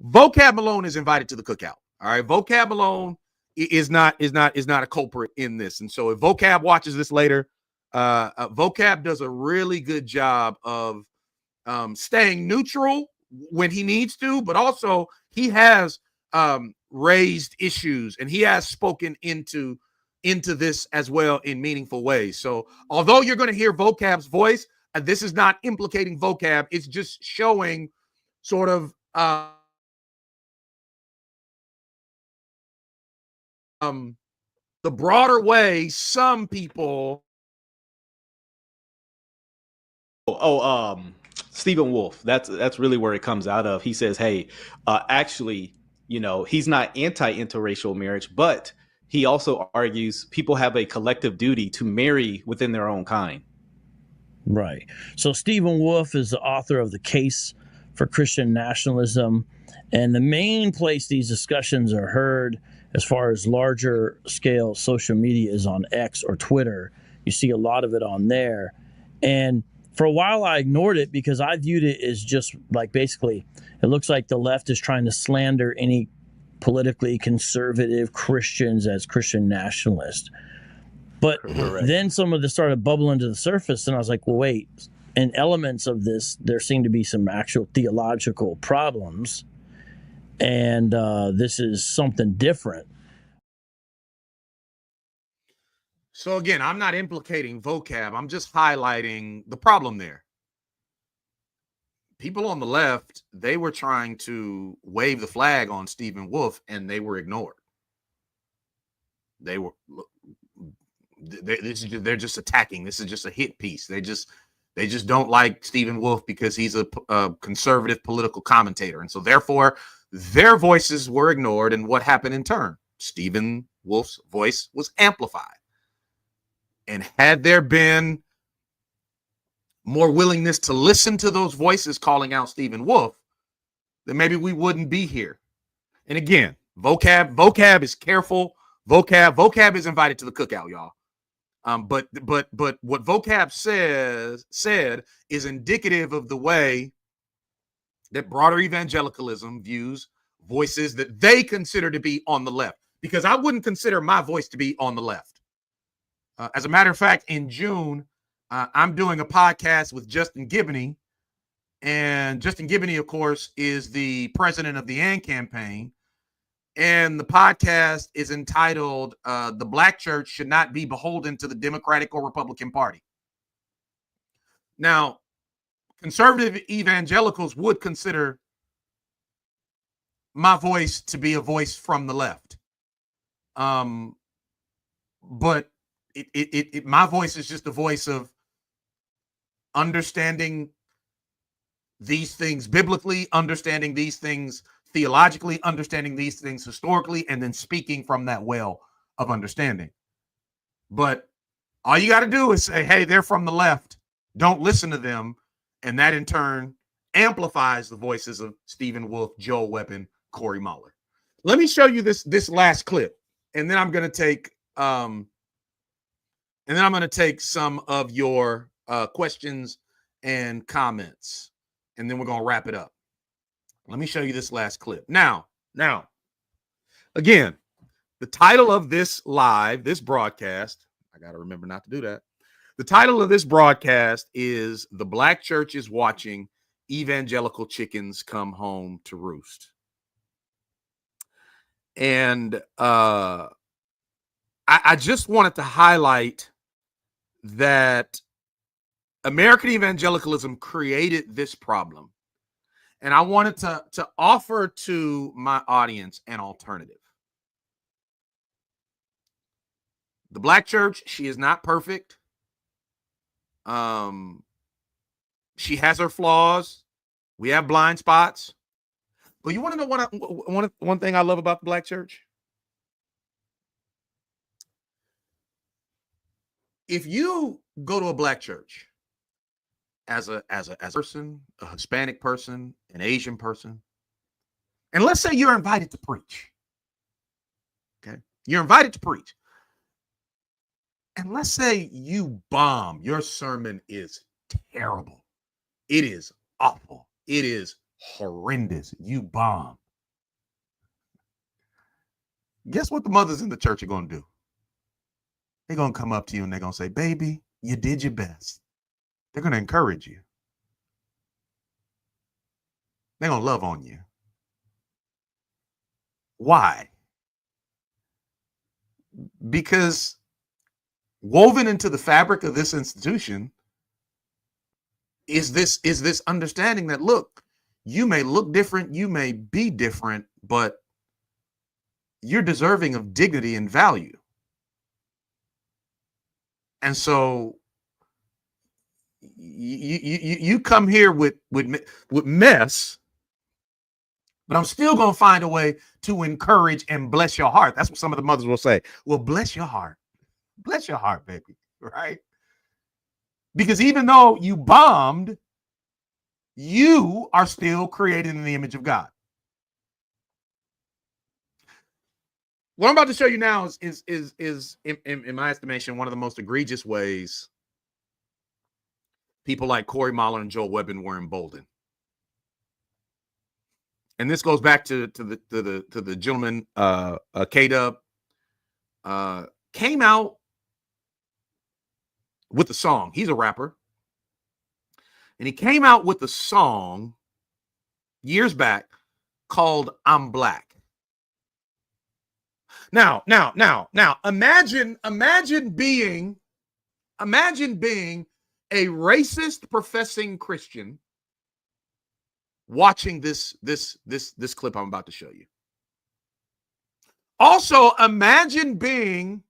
Vocab Malone is invited to the cookout. All right. Vocab Malone is not a culprit in this. And so if Vocab watches this later, Vocab does a really good job of staying neutral when he needs to, but also he has raised issues and he has spoken into this as well in meaningful ways. So although you're going to hear Vocab's voice, this is not implicating Vocab. It's just showing sort of the broader way some people. Stephen Wolf. That's really where it comes out of. He says, hey, actually, he's not anti-interracial marriage, but he also argues people have a collective duty to marry within their own kind. Right. So Stephen Wolf is the author of The Case for Christian Nationalism. And the main place these discussions are heard as far as larger scale social media is on X or Twitter. You see a lot of it on there. And for a while I ignored it because I viewed it as just like basically it looks like the left is trying to slander any politically conservative Christians as Christian nationalists. But then some of this started bubbling to the surface, and I was like, well, wait. In elements of this, there seem to be some actual theological problems, and this is something different. So again, I'm not implicating Vocab. I'm just highlighting the problem there. People on the left, they were trying to wave the flag on Stephen Wolf, and they were ignored. They're just attacking. This is just a hit piece. They just don't like Stephen Wolf because he's a conservative political commentator. And so therefore their voices were ignored. And what happened in turn? Stephen Wolf's voice was amplified. And had there been more willingness to listen to those voices calling out Stephen Wolf, then maybe we wouldn't be here. And again, Vocab is careful. Vocab is invited to the cookout, y'all. But what Vocab said is indicative of the way that broader evangelicalism views voices that they consider to be on the left, because I wouldn't consider my voice to be on the left. As a matter of fact, in June, I'm doing a podcast with Justin Giboney, and Justin Giboney, of course, is the president of the AND campaign. And the podcast is entitled, The Black Church Should Not Be Beholden to the Democratic or Republican Party. Now, conservative evangelicals would consider my voice to be a voice from the left. But my voice is just a voice of understanding these things biblically, understanding these things theologically, understanding these things historically, and then speaking from that well of understanding. But all you got to do is say, hey, they're from the left. Don't listen to them. And that in turn amplifies the voices of Stephen Wolf, Joel Weapon, Corey Muller. Let me show you this last clip, and then I'm going to take some of your questions and comments, and then we're going to wrap it up. Let me show you this last clip. Now, again, the title of this broadcast, I got to remember not to do that. The title of this broadcast is The Black Church is Watching Evangelical Chickens Come Home to Roost. And I just wanted to highlight that American Evangelicalism created this problem. And I wanted to offer to my audience an alternative. The Black Church, she is not perfect. She has her flaws. We have blind spots. But you want to know one thing I love about the Black Church? If you go to a Black church as a person, a Hispanic person, an Asian person, and let's say you're invited to preach. Okay? You're invited to preach. And let's say you bomb, your sermon is terrible. It is awful. It is horrendous. You bomb. Guess what the mothers in the church are going to do? They're going to come up to you and they're going to say, baby, you did your best. They're going to encourage you. They're going to love on you. Why? Because woven into the fabric of this institution is this understanding that, look, you may look different, you may be different, but you're deserving of dignity and value. And so you come here with mess, but I'm still going to find a way to encourage and bless your heart. That's what some of the mothers will say. Well, bless your heart. Bless your heart, baby. Right? Because even though you bombed, you are still created in the image of God. What I'm about to show you now is in my estimation, one of the most egregious ways people like Corey Mahler and Joel Webbin were emboldened. And this goes back to the gentleman, K-Dub, came out with a song. He's a rapper. And he came out with a song years back called I'm Black. Now, imagine being a racist professing Christian watching this clip I'm about to show you. Also, imagine being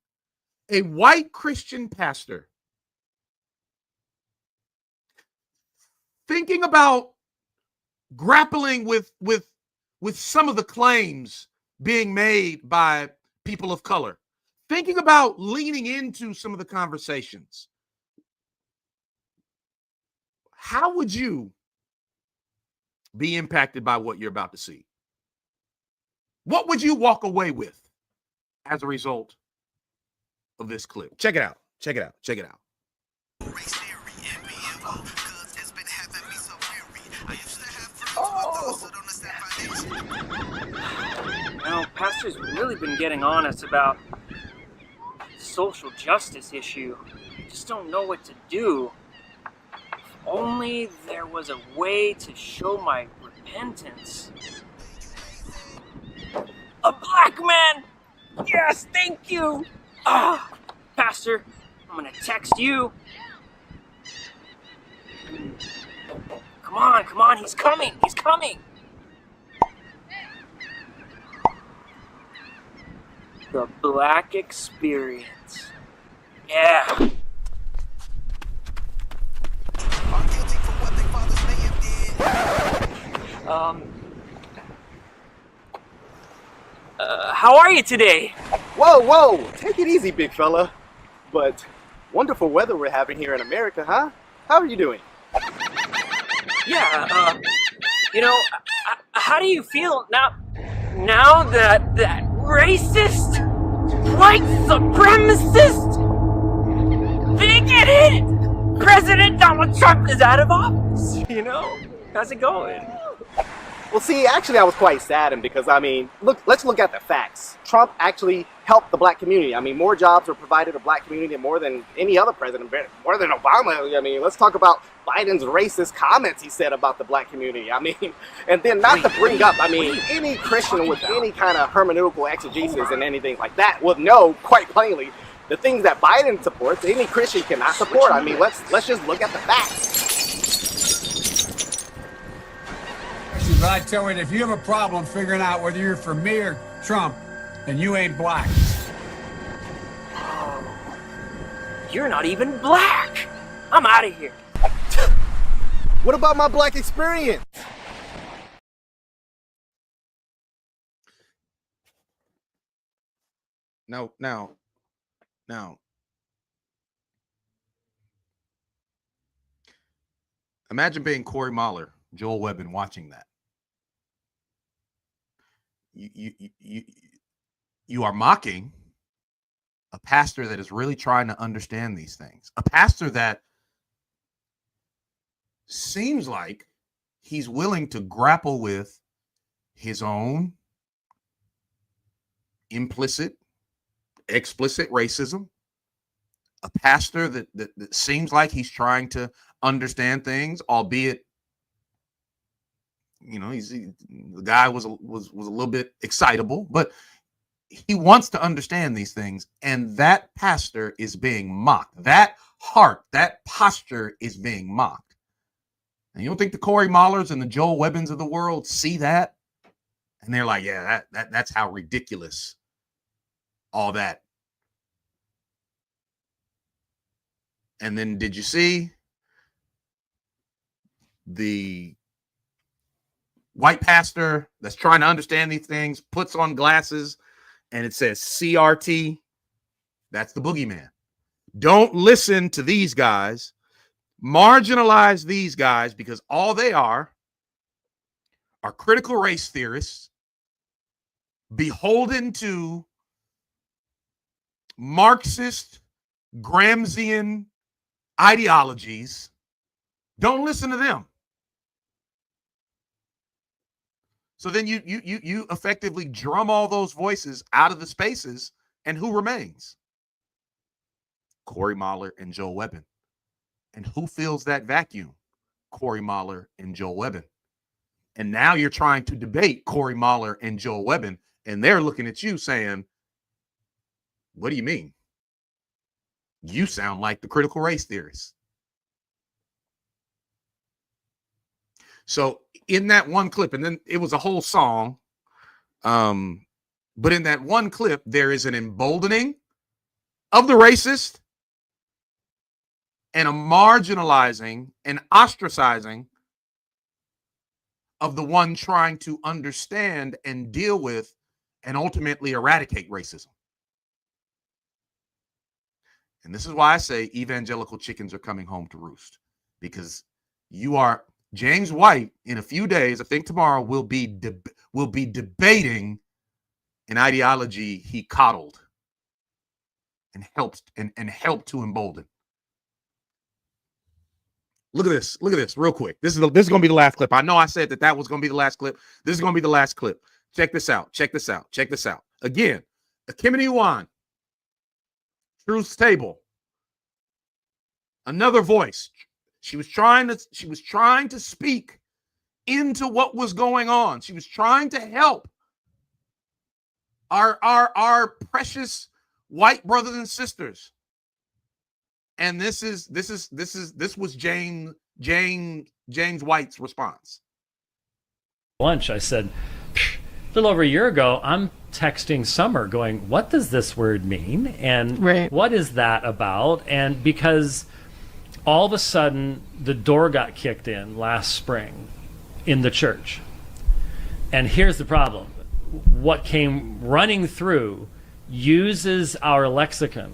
a white Christian pastor thinking about grappling with some of the claims being made by people of color, thinking about leaning into some of the conversations. How would you be impacted by what you're about to see? What would you walk away with as a result of this clip? Check it out. Check it out. Check it out. Now, Pastor's really been getting on us about social justice issue. I just don't know what to do. If only there was a way to show my repentance. A black man! Yes, thank you! Pastor, I'm gonna text you. Come on, he's coming! The Black Experience. Yeah. How are you today? Whoa, take it easy, big fella. But wonderful weather we're having here in America, huh? How are you doing? Yeah, how do you feel now that racist, white supremacist, bigoted President Donald Trump is out of office, How's it going? Well, see, actually, I was quite saddened because, let's look at the facts. Trump actually helped the black community. More jobs were provided to the black community more than any other president, more than Obama. Let's talk about Biden's racist comments he said about the black community. And then not to bring up, any Christian with any kind of hermeneutical exegesis and anything like that would know quite plainly the things that Biden supports, any Christian cannot support. Let's just look at the facts. But I tell you, if you have a problem figuring out whether you're for me or Trump, then you ain't black. You're not even black. I'm out of here. What about my black experience? Now. Imagine being Corey Mahler, Joel Webbin, watching that. You are mocking a pastor that is really trying to understand these things. A pastor that seems like he's willing to grapple with his own implicit, explicit racism. A pastor that seems like he's trying to understand things, albeit, you know, the guy was a little bit excitable, but he wants to understand these things, and that pastor is being mocked. That heart, that posture is being mocked. And you don't think the Corey Mahlers and the Joel Webbins of the world see that? And they're like, yeah, that's how ridiculous all that. And then did you see the white pastor that's trying to understand these things, puts on glasses, and it says CRT? That's the boogeyman. Don't listen to these guys. Marginalize these guys, because all they are critical race theorists beholden to Marxist, Gramscian ideologies. Don't listen to them. So then you effectively drum all those voices out of the spaces, and who remains? Corey Mahler and Joel Webbin. And who fills that vacuum? Corey Mahler and Joel Webbin. And now you're trying to debate Corey Mahler and Joel Webbin, and they're looking at you saying, what do you mean? You sound like the critical race theorists. So in that one clip, and then it was a whole song, but in that one clip, there is an emboldening of the racist and a marginalizing and ostracizing of the one trying to understand and deal with and ultimately eradicate racism. And this is why I say evangelical chickens are coming home to roost, because James White in a few days, I think tomorrow, will be debating an ideology he coddled and helped to embolden. Look at this real quick. This is going to be the last clip. I know I said that was going to be the last clip. This is going to be the last clip. Check this out. Again, Ekemini Wan, Truth's Table. Another voice. She was trying to speak into what was going on. She was trying to help our precious white brothers and sisters. And this was James White's response. Lunch, I said, a little over a year ago, I'm texting Summer going, what does this word mean? And what is that about? And because all of a sudden the door got kicked in last spring in the church. And here's the problem. What came running through uses our lexicon,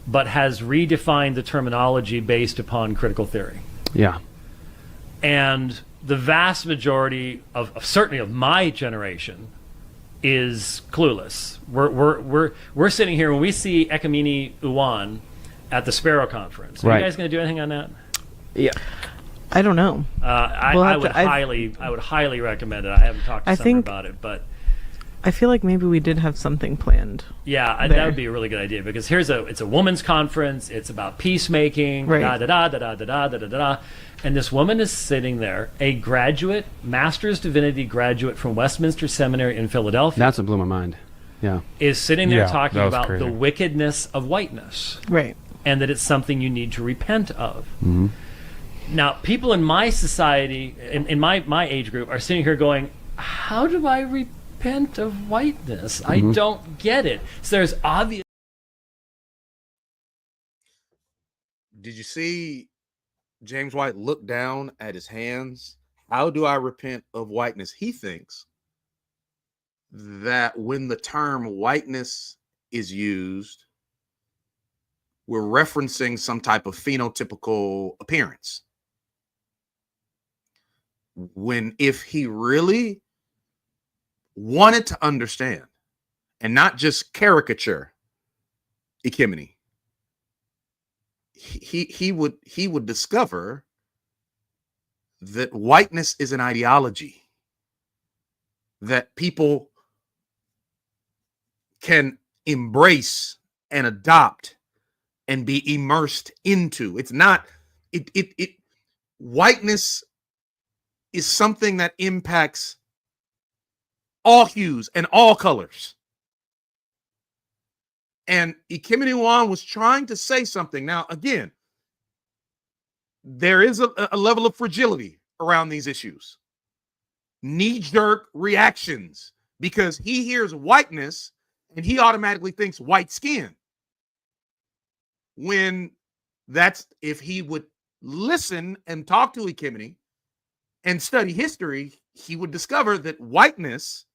but has redefined the terminology based upon critical theory. Yeah. And the vast majority of certainly of my generation is clueless. We're sitting here when we see Ekemini Uwan at the Sparrow Conference. Are you guys going to do anything on that? Yeah. I don't know. I would highly recommend it. I haven't talked to Summer about it, but I feel like maybe we did have something planned. Yeah, that would be a really good idea, because it's a women's conference. It's about peacemaking. Da da da da da da da da da. And this woman is sitting there, a graduate, master's divinity graduate from Westminster Seminary in Philadelphia. That's what blew my mind. Yeah. Is sitting there talking about the wickedness of whiteness. Right. And that it's something you need to repent of. Mm-hmm. Now, people in my society, in my age group, are sitting here going, how do I repent of whiteness? Mm-hmm. I don't get it. So there's obvious. Did you see James White look down at his hands? How do I repent of whiteness? He thinks that when the term whiteness is used, we're referencing some type of phenotypical appearance. When if he really wanted to understand and not just caricature Ekemini, he would discover that whiteness is an ideology that people can embrace and adopt and be immersed into. It's not, whiteness is something that impacts all hues and all colors. And Ekemini Wan was trying to say something. Now, again, there is a level of fragility around these issues. Knee-jerk reactions, because he hears whiteness and he automatically thinks white skin. When that's, if he would listen and talk to Ekemini and study history, he would discover that whiteness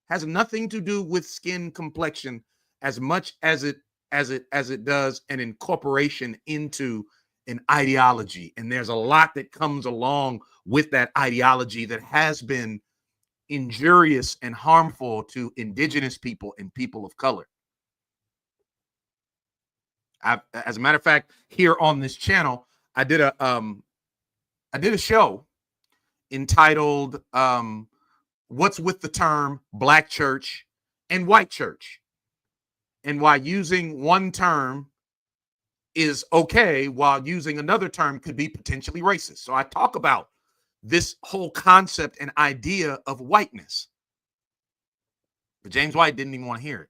has nothing to do with skin complexion as much as it does an incorporation into an ideology. And there's a lot that comes along with that ideology that has been injurious and harmful to indigenous people and people of color. As a matter of fact, here on this channel, I did a show entitled "What's with the Term Black Church and White Church, and why using one term is okay while using another term could be potentially racist." So I talk about this whole concept and idea of whiteness, but James White didn't even want to hear it.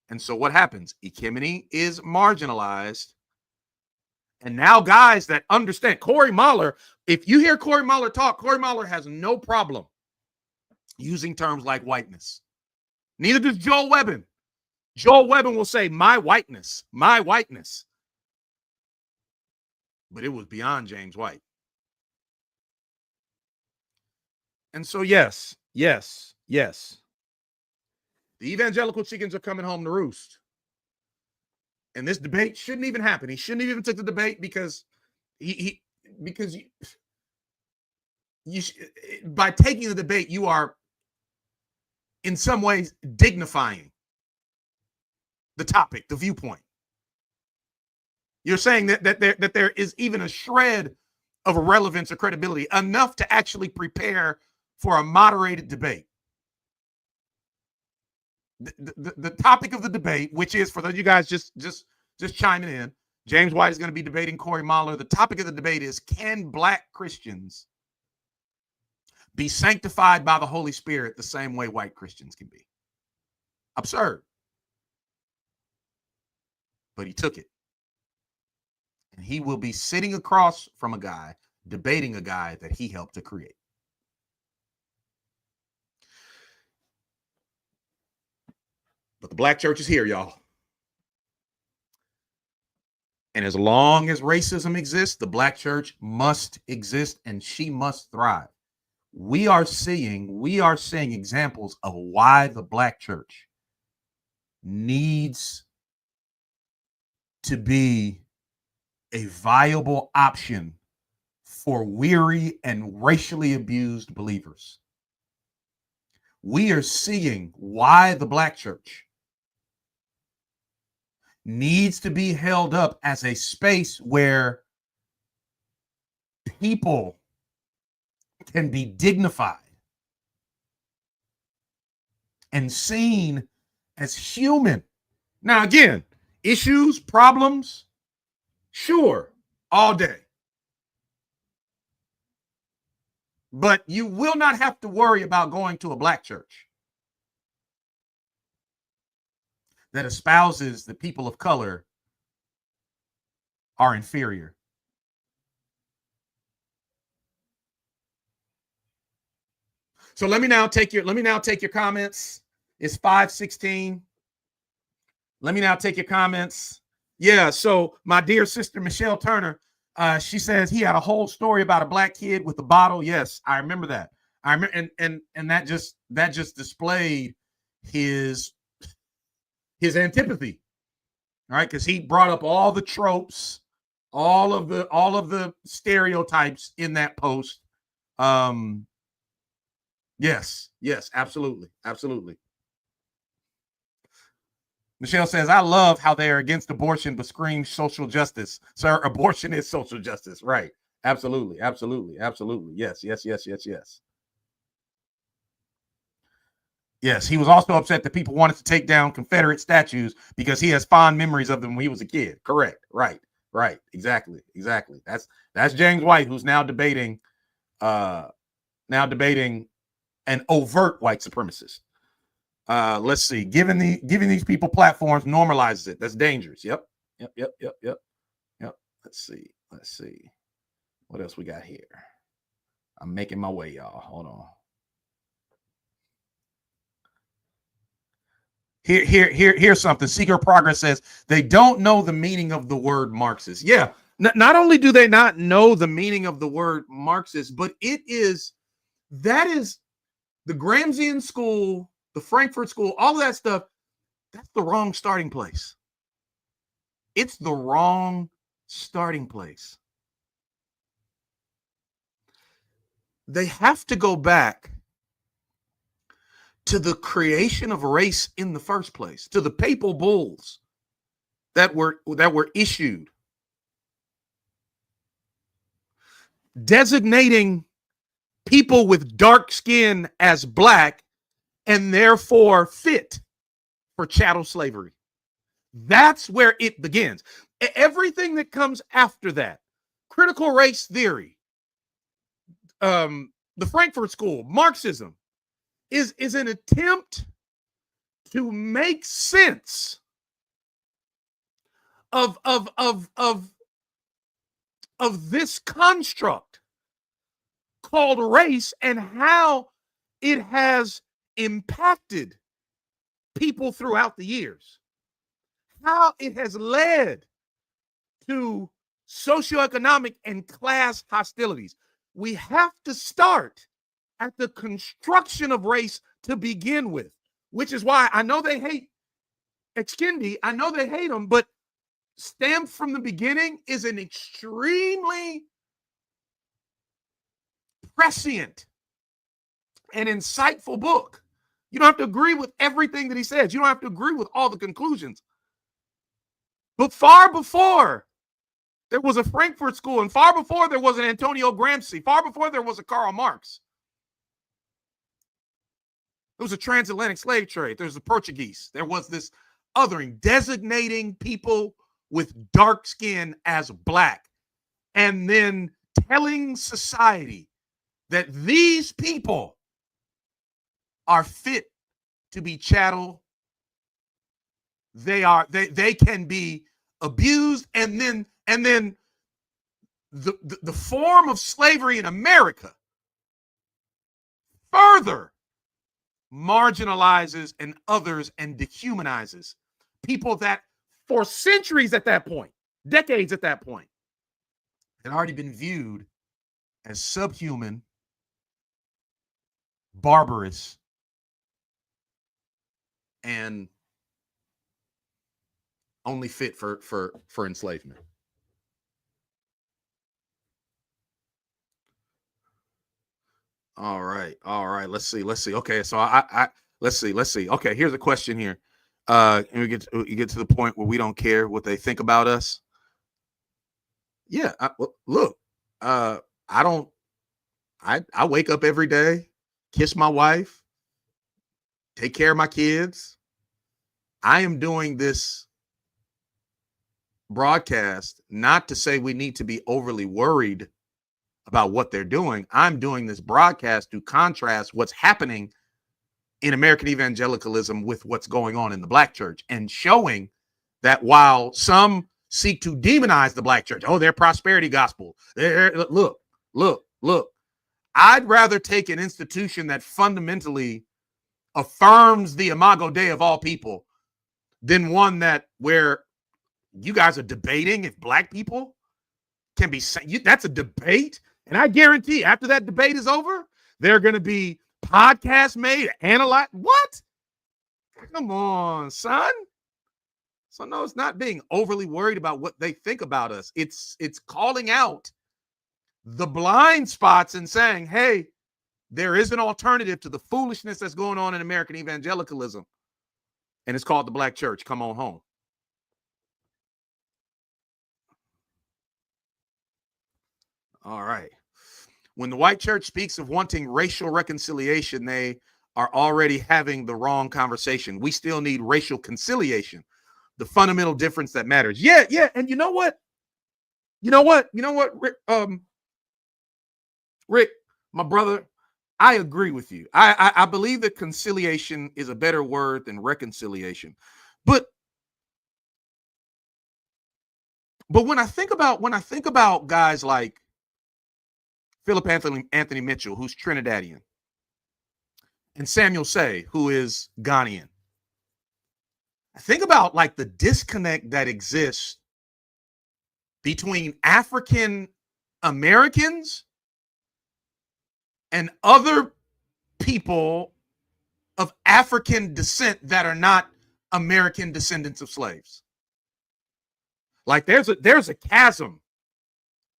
And so what happens? Ekemini is marginalized. And now guys that understand, Corey Mahler, if you hear Corey Mahler talk, Corey Mahler has no problem using terms like whiteness. Neither does Joel Webbin. Joel Webbin will say, my whiteness, my whiteness. But it was beyond James White. And so, yes. The evangelical chickens are coming home to roost. And this debate shouldn't even happen. He shouldn't even take the debate because by taking the debate, you are in some ways dignifying the topic, the viewpoint. You're saying that there is even a shred of relevance or credibility enough to actually prepare for a moderated debate. The topic of the debate, which is, for those of you guys just chiming in, James White is going to be debating Corey Mahler. The topic of the debate is, can Black Christians be sanctified by the Holy Spirit the same way white Christians can be? Absurd. But he took it. And he will be sitting across from a guy, debating a guy that he helped to create. But the Black church is here, y'all. And as long as racism exists, the Black church must exist and she must thrive. We are seeing examples of why the Black church needs to be a viable option for weary and racially abused believers. We are seeing why the Black church needs to be held up as a space where people can be dignified and seen as human. Now, again, issues, problems, sure, all day. But you will not have to worry about going to a Black church that espouses the people of color are inferior. So let me now take your comments. It's 5:16. Let me now take your comments. Yeah, so my dear sister Michelle Turner, she says he had a whole story about a Black kid with a bottle. Yes, I remember that. I remember, and that just displayed his antipathy, all right? Because he brought up all the tropes, all of the stereotypes in that post. Yes, absolutely. Michelle says, I love how they are against abortion but scream social justice. Sir, abortion is social justice, right? Absolutely. Absolutely. Absolutely. Yes. Yes. Yes. Yes. Yes. Yes. He was also upset that people wanted to take down Confederate statues because he has fond memories of them when he was a kid. Correct. Right. Right. Exactly. Exactly. That's James White, who's now debating an overt white supremacist. Let's see. Giving these people platforms normalizes it. That's dangerous. Yep. Yep. Let's see. What else we got here? I'm making my way, y'all. Hold on. Here's something. Seeker Progress says they don't know the meaning of the word Marxist. Yeah. Not only do they not know the meaning of the word Marxist, but that is the Gramscian school, the Frankfurt school, all of that stuff. That's the wrong starting place. It's the wrong starting place. They have to go back to the creation of race in the first place, to the papal bulls that were issued, designating people with dark skin as black and therefore fit for chattel slavery. That's where it begins. Everything that comes after that, critical race theory, the Frankfurt School, Marxism, is an attempt to make sense of this construct called race and how it has impacted people throughout the years, how it has led to socioeconomic and class hostilities. We have to start at the construction of race to begin with, which is why I know they hate Exkendi. I know they hate him, but Stamped from the Beginning is an extremely prescient and insightful book. You don't have to agree with everything that he says. You don't have to agree with all the conclusions. But far before there was a Frankfurt School, and far before there was an Antonio Gramsci, far before there was a Karl Marx, there was a transatlantic slave trade. There's the Portuguese. There was this othering, designating people with dark skin as black, and then telling society that these people are fit to be chattel. They can be abused, and then the form of slavery in America further marginalizes and others and dehumanizes people that for centuries at that point, decades at that point, had already been viewed as subhuman, barbarous, and only fit for enslavement. All right. Let's see. Okay, so let's see. Okay, here's a question here. And we get to the point where we don't care what they think about us. Yeah. Look, I wake up every day, kiss my wife, take care of my kids. I am doing this broadcast not to say we need to be overly worried about what they're doing. I'm doing this broadcast to contrast what's happening in American evangelicalism with what's going on in the black church, and showing that while some seek to demonize the black church, their prosperity gospel, look, I'd rather take an institution that fundamentally affirms the imago Dei of all people than one where you guys are debating if black people can be, that's a debate. And I guarantee after that debate is over, there are going to be podcasts made, analyze. What? Come on, son. So no, it's not being overly worried about what they think about us. It's calling out the blind spots and saying, hey, there is an alternative to the foolishness that's going on in American evangelicalism. And it's called the black church. Come on home. All right. When the white church speaks of wanting racial reconciliation, they are already having the wrong conversation. We still need racial conciliation, the fundamental difference that matters. Yeah. And you know what? Rick, my brother, I agree with you. I believe that conciliation is a better word than reconciliation. But when I think about guys like Philip Anthony Mitchell, who's Trinidadian, and Samuel Say, who is Ghanaian, I think about like the disconnect that exists between African Americans and other people of African descent that are not American descendants of slaves. Like there's a chasm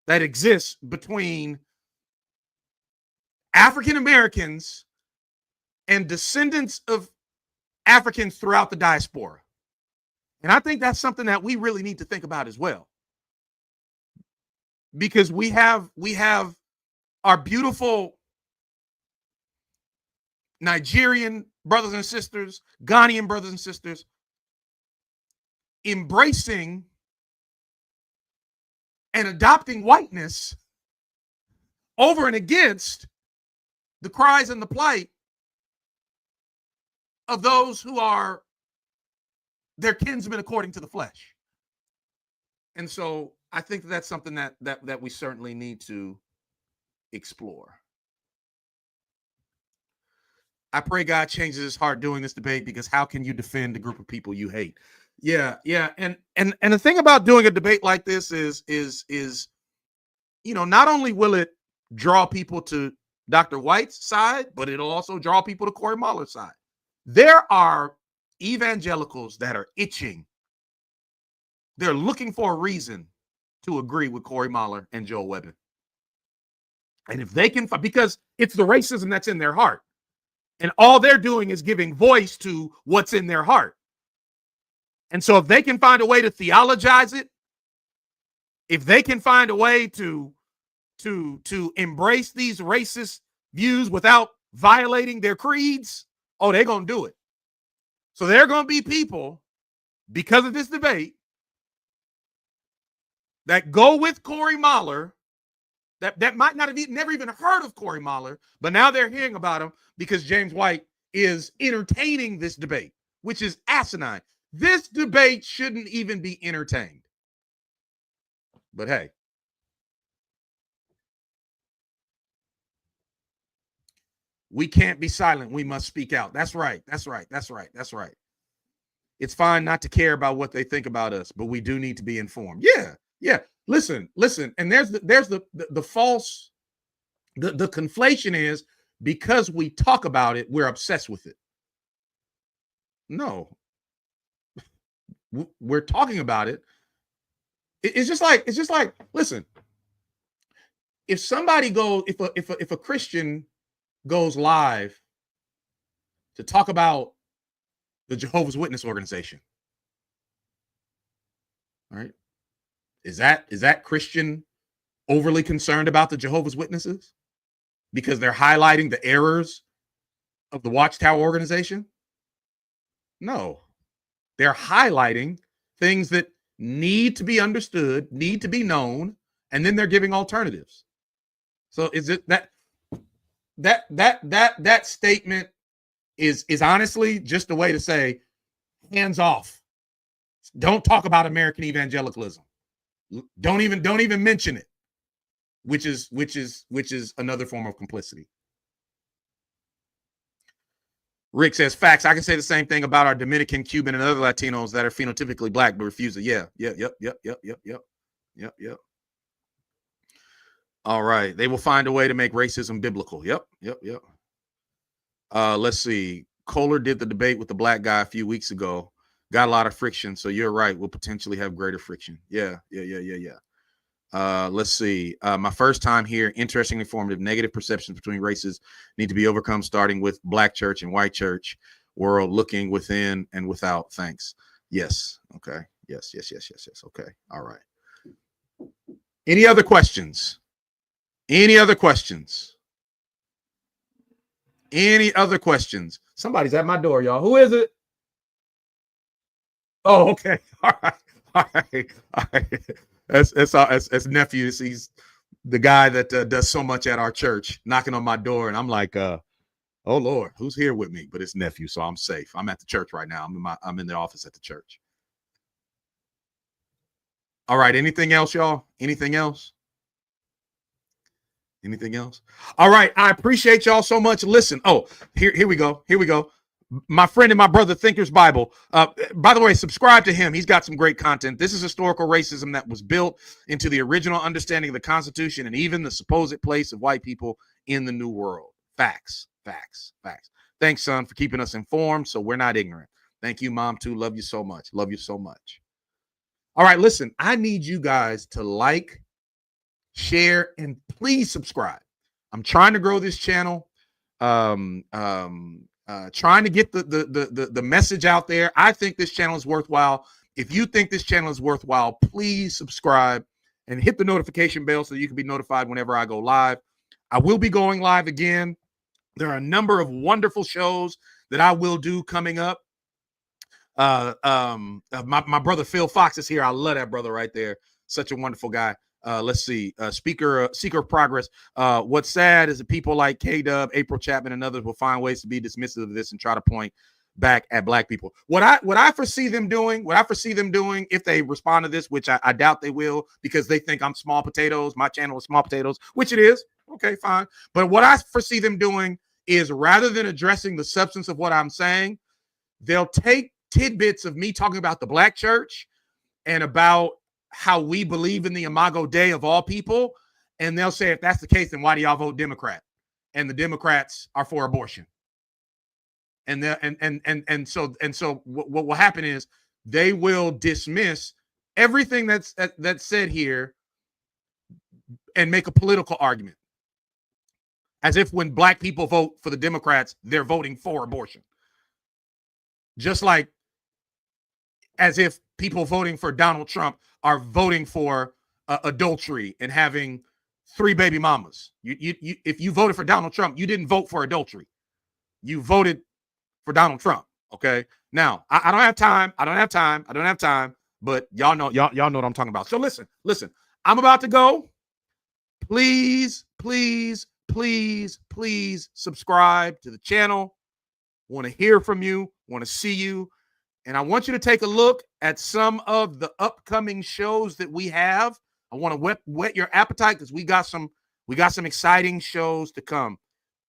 that exists between African Americans and descendants of Africans throughout the diaspora. And I think that's something that we really need to think about as well. Because we have our beautiful Nigerian brothers and sisters, Ghanaian brothers and sisters, embracing and adopting whiteness over and against the cries and the plight of those who are their kinsmen according to the flesh. And so I think that's something that we certainly need to explore. I pray God changes his heart doing this debate, because how can you defend a group of people you hate? Yeah. And the thing about doing a debate like this is, not only will it draw people to Dr. White's side, but it'll also draw people to Corey Mahler's side. There are evangelicals that are itching. They're looking for a reason to agree with Corey Mahler and Joel Webbin. And if they can, because it's the racism that's in their heart. And all they're doing is giving voice to what's in their heart. And so if they can find a way to theologize it, if they can find a way to embrace these racist views without violating their creeds, they're going to do it. So there are going to be people, because of this debate, that go with Corey Mahler, that might not have never even heard of Corey Mahler, but now they're hearing about him because James White is entertaining this debate, which is asinine. This debate shouldn't even be entertained. But hey, we can't be silent. We must speak out. That's right. It's fine not to care about what they think about us, but we do need to be informed. Yeah. Listen. And there's the false, the conflation is, because we talk about it, we're obsessed with it. No, we're talking about it. It's just like, listen, if somebody goes, if a Christian goes live to talk about the Jehovah's Witness organization, all right, is that Christian overly concerned about the Jehovah's Witnesses because they're highlighting the errors of the Watchtower organization? No, they're highlighting things that need to be understood, need to be known, and then they're giving alternatives. So is it that statement is honestly just a way to say, hands off. Don't talk about American evangelicalism. Don't even mention it, which is another form of complicity. Rick says, facts. I can say the same thing about our Dominican, Cuban, and other Latinos that are phenotypically black but refuse it. Yep. All right. They will find a way to make racism biblical. Yep. Let's see. Kohler did the debate with the black guy a few weeks ago. Got a lot of friction. So you're right. We'll potentially have greater friction. Yeah. Let's see. My first time here. Interesting, informative. Negative perceptions between races need to be overcome, starting with black church and white church world, looking within and without. Thanks. Yes. Okay. Yes. Okay. All right. Any other questions? Any other questions? Any other questions? Somebody's at my door, y'all. Who is it? Oh, okay. All right. All right. All right. That's nephew. He's the guy that does so much at our church, knocking on my door, and I'm like, oh Lord, who's here with me? But it's nephew, so I'm safe. I'm at the church right now. I'm in the office at the church. All right. Anything else, y'all? Anything else? Anything else? All right. I appreciate y'all so much. Listen. Oh, here we go. Here we go. My friend and my brother, Thinker's Bible. By the way, subscribe to him. He's got some great content. This is historical racism that was built into the original understanding of the Constitution and even the supposed place of white people in the New World. Facts, facts, facts. Thanks, son, for keeping us informed so we're not ignorant. Thank you, Mom, too. Love you so much. Love you so much. All right, listen, I need you guys to like, share, and please subscribe. I'm trying to grow this channel. Trying to get the message out there. I think this channel is worthwhile. If you think this channel is worthwhile, please subscribe and hit the notification bell so you can be notified whenever I go live. I will be going live again. There are a number of wonderful shows that I will do coming up. My brother Phil Fox is here. I love that brother right there. Such a wonderful guy. Let's see. Seeker of Progress. What's sad is that people like K-Dub, April Chapman, and others will find ways to be dismissive of this and try to point back at black people. What I foresee them doing, if they respond to this, which I doubt they will, because they think I'm small potatoes. My channel is small potatoes, which it is. Okay, fine. But what I foresee them doing is, rather than addressing the substance of what I'm saying, they'll take tidbits of me talking about the black church and about how we believe in the Imago Dei of all people, and they'll say, if that's the case, then why do y'all vote Democrat? And the Democrats are for abortion. And so what will happen is they will dismiss everything that's said here and make a political argument, as if when black people vote for the Democrats, they're voting for abortion. Just like as if people voting for Donald Trump are voting for adultery and having 3 baby mamas. If you voted for Donald Trump, you didn't vote for adultery. You voted for Donald Trump. Okay. Now I don't have time. I don't have time. But y'all know what I'm talking about. So listen. I'm about to go. Please subscribe to the channel. Want to hear from you. Want to see you. And I want you to take a look at some of the upcoming shows that we have. I want to whet your appetite because we got some exciting shows to come.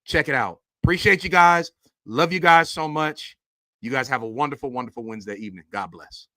Check it out. Appreciate you guys. Love you guys so much. You guys have a wonderful, wonderful Wednesday evening. God bless.